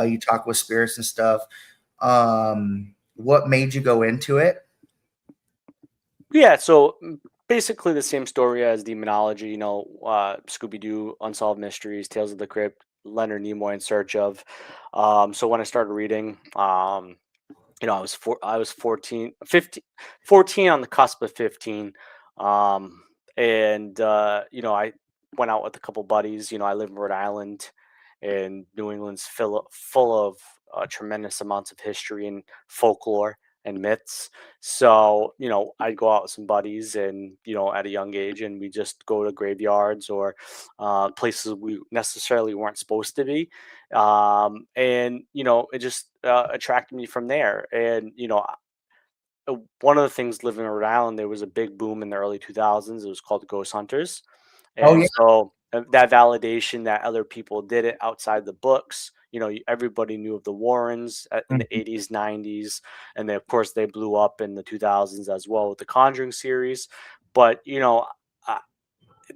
you talk with spirits and stuff. What made you go into it?
Yeah, so basically the same story as Demonology, Scooby Doo, Unsolved Mysteries, Tales of the Crypt, Leonard Nimoy in Search of. So when I started reading, I was 14, 15, 14 on the cusp of 15. Um, and, I went out with a couple buddies. I live in Rhode Island, and New England's full of tremendous amounts of history and folklore and myths. So, I'd go out with some buddies, and, at a young age, and we just go to graveyards or places we necessarily weren't supposed to be. And it just attracted me from there. And one of the things, living in Rhode Island, there was a big boom in the early 2000s. It was called Ghost Hunters.
Oh
And
yeah.
so that validation that other people did it outside the books, everybody knew of the Warrens in the
Mhm.
80s, 90s. And then, of course, they blew up in the 2000s as well with the Conjuring series. But, uh,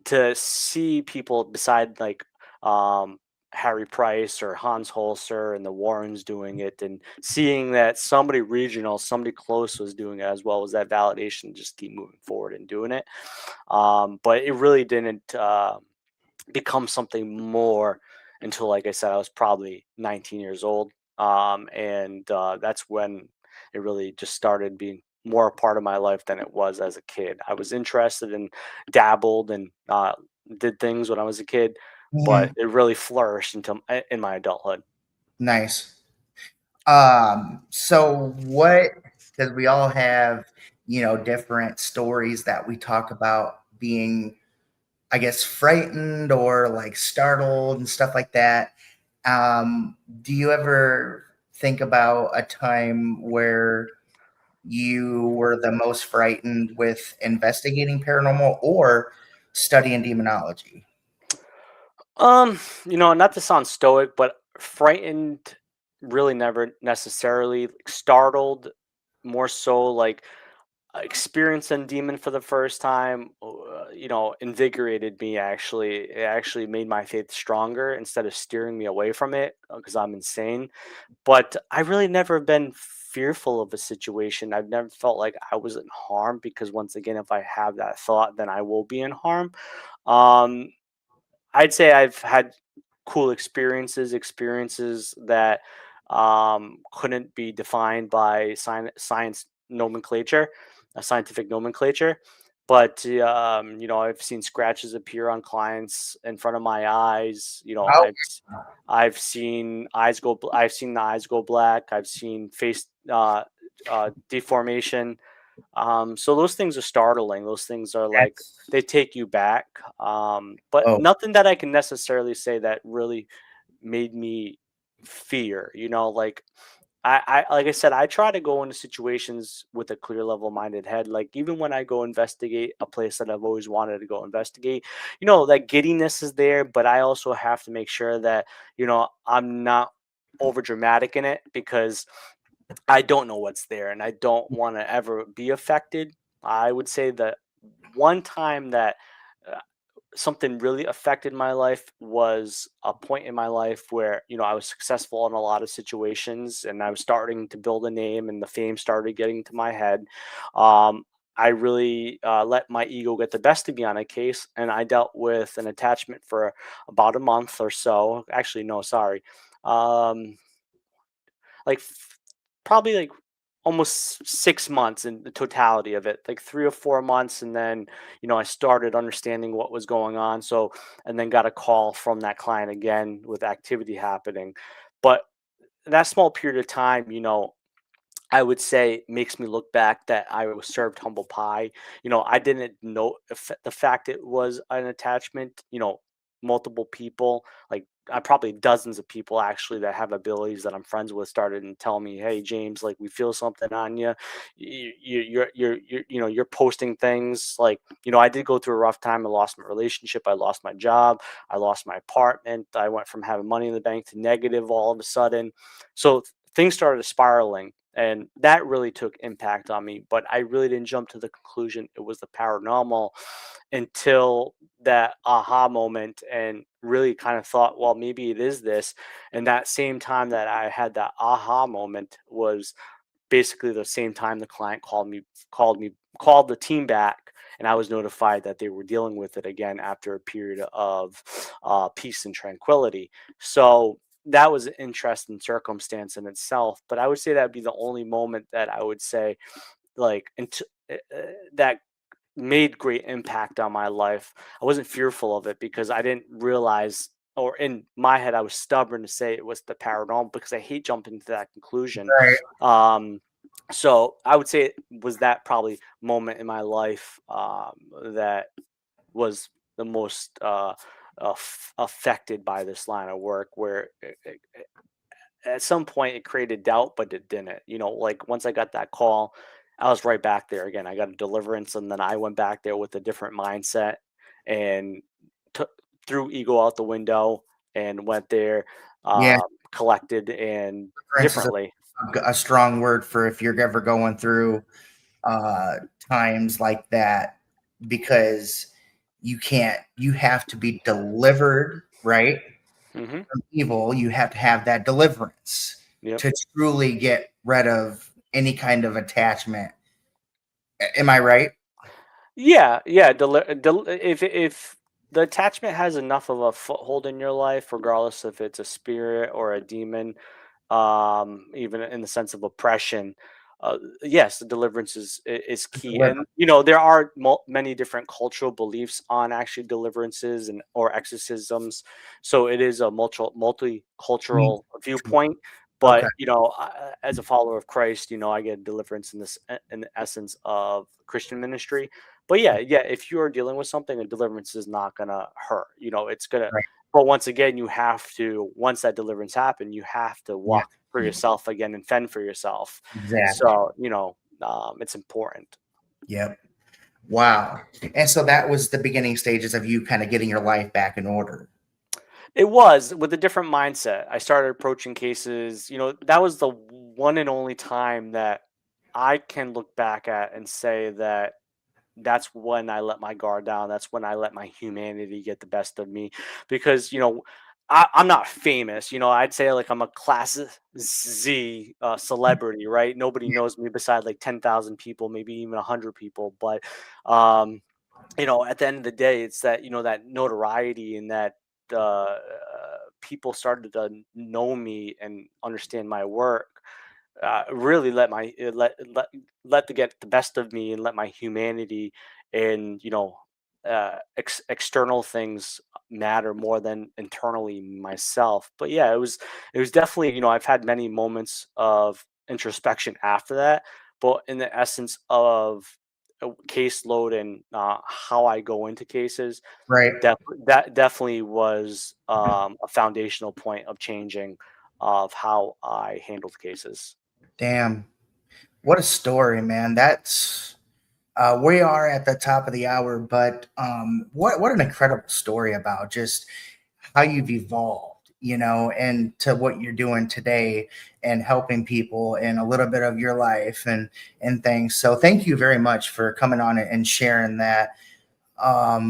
to see people beside, like, um, Harry Price or Hans Holzer and the Warrens doing it, and seeing that somebody regional, somebody close was doing it as well, was that validation to just keep moving forward and doing it. But it really didn't become something more until, like I said, I was probably 19 years old. And that's when it really just started being more a part of my life than it was as a kid. I was interested and dabbled and did things when I was a kid, but
Mhm.
it really flourished until in my adulthood.
Nice. So what, because we all have, different stories that we talk about being, I guess, frightened or like startled and stuff like that. Do you ever think about a time where you were the most frightened with investigating paranormal or studying demonology?
Not to sound stoic, but frightened, really never necessarily. Like, startled, more so like experiencing demon for the first time, invigorated me. Actually, it actually made my faith stronger instead of steering me away from it because I'm insane. But I really never been fearful of a situation. I've never felt like I was in harm because once again, if I have that thought, then I will be in harm. Um, I'd say I've had cool experiences that couldn't be defined by science nomenclature, scientific nomenclature. But I've seen scratches appear on clients in front of my eyes.
Oh,
I've seen I've seen the eyes go black. I've seen face deformation. So those things are startling. Those things are like
that's
they take you back. But
oh,
nothing that I can necessarily say that really made me fear. Like like I said, I try to go into situations with a clear level-minded head. Like even when I go investigate a place that I've always wanted to go investigate, that giddiness is there, but I also have to make sure that I'm not over dramatic in it because I don't know what's there and I don't want to ever be affected. I would say that one time that uh, something really affected my life was a point in my life where, I was successful in a lot of situations and I was starting to build a name and the fame started getting to my head. Um, I really let my ego get the best of me on a case and I dealt with an attachment for about a month or so. Actually, no, sorry. Um, like probably like almost 6 months in the totality of it, like 3 or 4 months, and then I started understanding what was going on. So, and then got a call from that client again with activity happening, but that small period of time, I would say makes me look back that I was served humble pie. I didn't know if the fact it was an attachment. Multiple people, like probably dozens of people actually that have abilities that I'm friends with, started and tell me, "Hey, James, like we feel something on you. You're posting things like I did go through a rough time. I lost my relationship. I lost my job. I lost my apartment. I went from having money in the bank to negative all of a sudden. So things started spiraling and that really took impact on me, but I really didn't jump to the conclusion it was the paranormal until that aha moment and really kind of thought, well, maybe it is this. And that same time that I had that aha moment was basically the same time the client called the team back, and I was notified that they were dealing with it again after a period of peace and tranquility. So that was an interesting circumstance in itself, but I would say that would be the only moment that I would say like that made great impact on my life. I wasn't fearful of it because I didn't realize, or in my head, I was stubborn to say it was the paranormal because I hate jumping to that conclusion.
right.
Um, so I would say it was that probably moment in my life that was the most affected by this line of work, where at some point it created doubt, but it didn't. Like once I got that call, I was right back there again. I got a deliverance, and then I went back there with a different mindset and took threw ego out the window and went there,
Yeah,
collected and
difference is
differently.
a strong word for if you're ever going through uh, times like that, because you have to be delivered, right,
Hmm.
from evil. You have to have that deliverance
Yep.
to truly get rid of any kind of attachment. Am I right?
Yeah, yeah. If the attachment has enough of a foothold in your life, regardless if it's a spirit or a demon, even in the sense of oppression. Yes, the deliverance is key,
Deliver.
and there are many different cultural beliefs on actually deliverances and or exorcisms, so it is a multicultural viewpoint.
Okay.
But as a follower of Christ, I get deliverance in in the essence of Christian ministry. But yeah, if you are dealing with something, a deliverance is not gonna hurt. It's gonna
Right.
But once again, you have to, once that deliverance happened, you have to
Yeah.
walk for yourself again and fend for yourself.
Exactly.
So, it's important.
Yep. Wow. And so that was the beginning stages of you kind of getting your life back in order.
It was with a different mindset. I started approaching cases, that was the one and only time that I can look back at and say that that's when I let my guard down. That's when I let my humanity get the best of me, because I'm not famous. I'd say like I'm a class Z celebrity, right? Nobody knows me beside like 10,000 people, maybe even 100 people. But um, at the end of the day, it's that that notoriety and that people started to know me and understand my work, really let the get the best of me and let my humanity and external things matter more than internally myself. But yeah, it was definitely, I've had many moments of introspection after that, but in the essence of a caseload and how I go into cases,
Right.
that definitely was a foundational point of changing of how I handled cases.
Damn. What a story, man. That's we are at the top of the hour, but what an incredible story about just how you've evolved, and to what you're doing today and helping people in a little bit of your life and things. So thank you very much for coming on and sharing that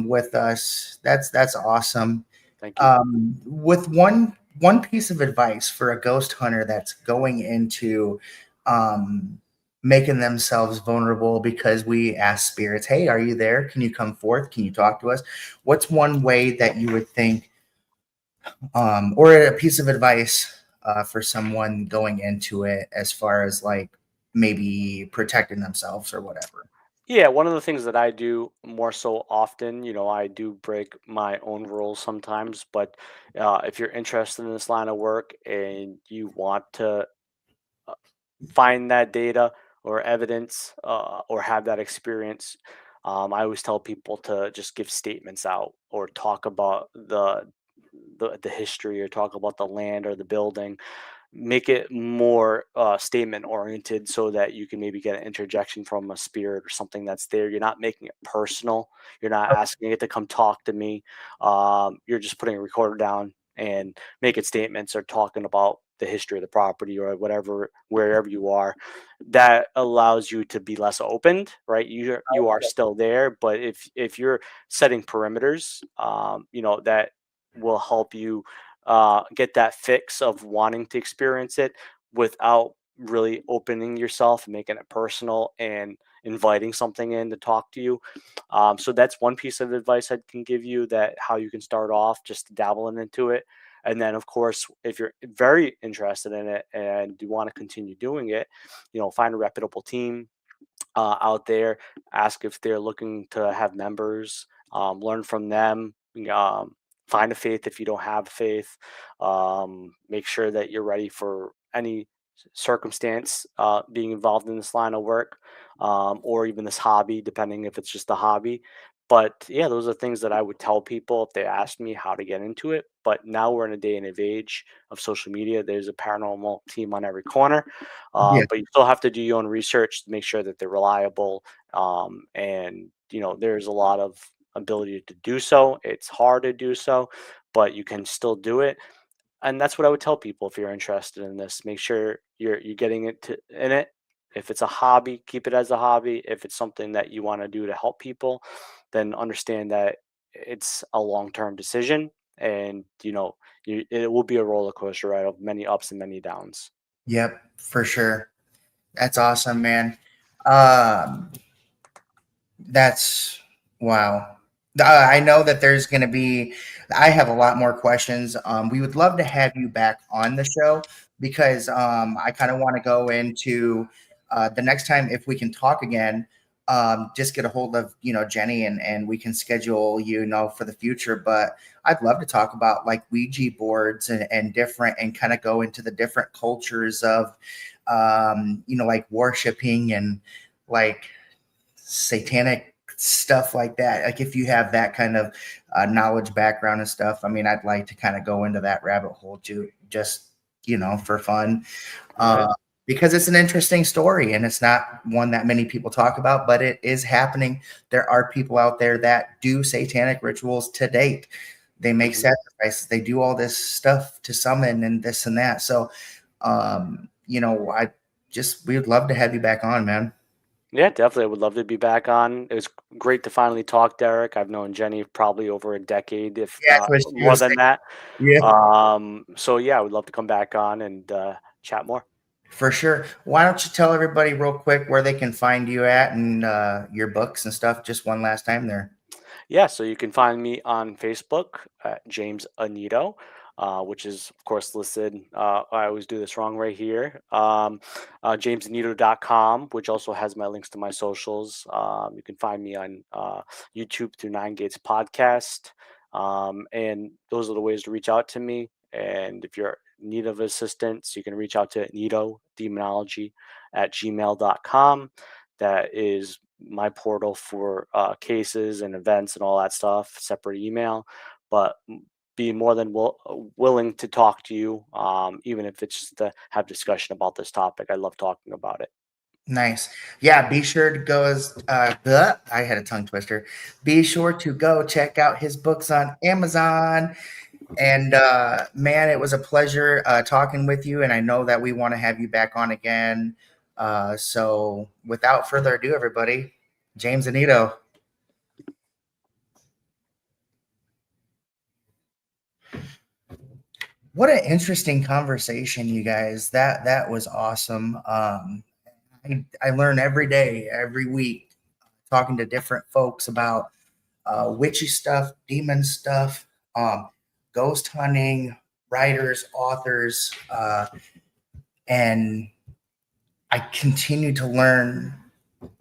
with us. That's awesome.
Thank you.
With one piece of advice for a ghost hunter that's going into um, making themselves vulnerable, because we ask spirits, "Hey, are you there? Can you come forth? Can you talk to us?" What's one way that you would think, or a piece of advice for someone going into it, as far as like maybe protecting themselves or whatever?
Yeah, one of the things that I do more so often, I do break my own rules sometimes, but if you're interested in this line of work and you want to uh, find that data or evidence or have that experience, I always tell people to just give statements out or talk about the history or talk about the land or the building. Make it more statement oriented so that you can maybe get an interjection from a spirit or something that's there. You're not making it personal. You're not asking it to come talk to me. You're just putting a recorder down and making statements or talking about the history of the property or whatever, wherever you are. That allows you to be less opened, right? You are still there, but if you're setting perimeters, that will help you get that fix of wanting to experience it without really opening yourself and making it personal and inviting something in to talk to you. So that's one piece of advice I can give you, that how you can start off just dabbling into it. And then, of course, if you're very interested in it and you want to continue doing it, find a reputable team out there. Ask if they're looking to have members. Learn from them. Find a faith if you don't have faith. Make sure that you're ready for any circumstance being involved in this line of work, or even this hobby, depending if it's just a hobby. But yeah, those are things that I would tell people if they asked me how to get into it. But now we're in a day and age of social media. There's a paranormal team on every corner,
Yeah.
but you still have to do your own research to make sure that they're reliable. And there's a lot of ability to do so. It's hard to do so, but you can still do it. And that's what I would tell people if you're interested in this. Make sure you're getting in it. If it's a hobby, keep it as a hobby. If it's something that you want to do to help people, then understand that it's a long-term decision, and it will be a roller coaster ride of many ups and many downs.
Yep, for sure. That's awesome, man. Um, That's wow. I know that there's going to be, I have a lot more questions. We would love to have you back on the show, because I kind of want to go into the next time, if we can talk again, just get a hold of, Jenny, and we can schedule, for the future. But I'd love to talk about like Ouija boards and different, and kind of go into the different cultures of, like worshiping and like satanic stuff like that, like if you have that kind of knowledge background and stuff. I mean, I'd like to kind of go into that rabbit hole too, just, for fun.
Right.
Because it's an interesting story and it's not one that many people talk about, but it is happening. There are people out there that do satanic rituals to date. They make
Mhm.
sacrifices. They do all this stuff to summon and this and that. So, we'd love to have you back on, man.
Yeah, definitely. I would love to be back on. It was great to finally talk, Derek. I've known Jenny probably over a decade, if
Yeah, that's
not
what she
more
was
than
saying.
that.
Yeah,
So yeah, I would love to come back on and chat more.
for sure. Why don't you tell everybody real quick where they can find you at and your books and stuff just one last time there?
Yeah, so you can find me on Facebook at James Annitto, which is, of course, listed. I always do this wrong right here. JamesAnnitto.com, which also has my links to my socials. You can find me on YouTube through Nine Gates Podcast. And those are the ways to reach out to me. And if you're in need of assistance, you can reach out to Annitto Demonology at gmail.com. That is my portal for cases and events and all that stuff, separate email, but be more than willing to talk to you, even if it's just to have discussion about this topic. I love talking about it.
Nice. Yeah, be sure to go I had a tongue twister. Be sure to go check out his books on Amazon. And man, it was a pleasure talking with you. And I know that we want to have you back on again. So without further ado, everybody, James Annitto. What an interesting conversation, you guys. That was awesome. I learn every day, every week, talking to different folks about witchy stuff, demon stuff, ghost hunting, writers, authors, and I continue to learn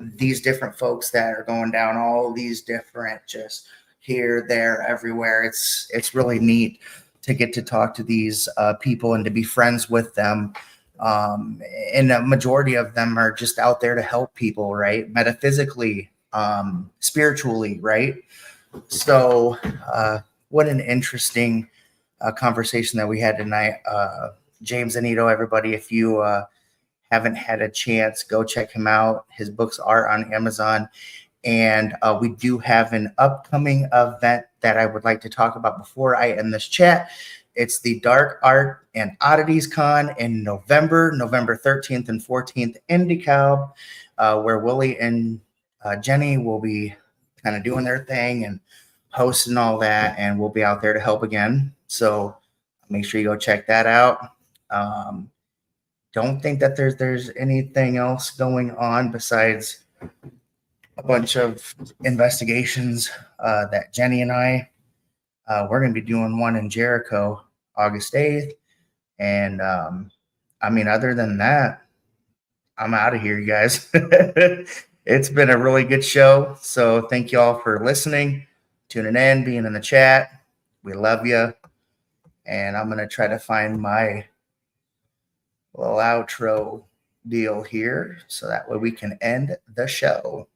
these different folks that are going down all these different, just here, there, everywhere. It's really neat to get to talk to these people and to be friends with them. And a majority of them are just out there to help people, right? Metaphysically, spiritually, right? So, what an interesting conversation that we had tonight. James Annitto, everybody, if you haven't had a chance, go check him out. His books are on Amazon. And we do have an upcoming event that I would like to talk about before I end this chat. It's the Dark Art and Oddities Con in November 13th and 14th in DeKalb, where Willie and Jenny will be kind of doing their thing and hosting all that. And we'll be out there to help again. So make sure you go check that out. Don't think that there's anything else going on besides a bunch of investigations that Jenny and we're going to be doing one in Jericho August 8th. And I mean, other than that, I'm out of here, you guys. It's been a really good show. So thank you all for listening, tuning in, being in the chat. We love you. And I'm going to try to find my little outro deal here so that way we can end the show.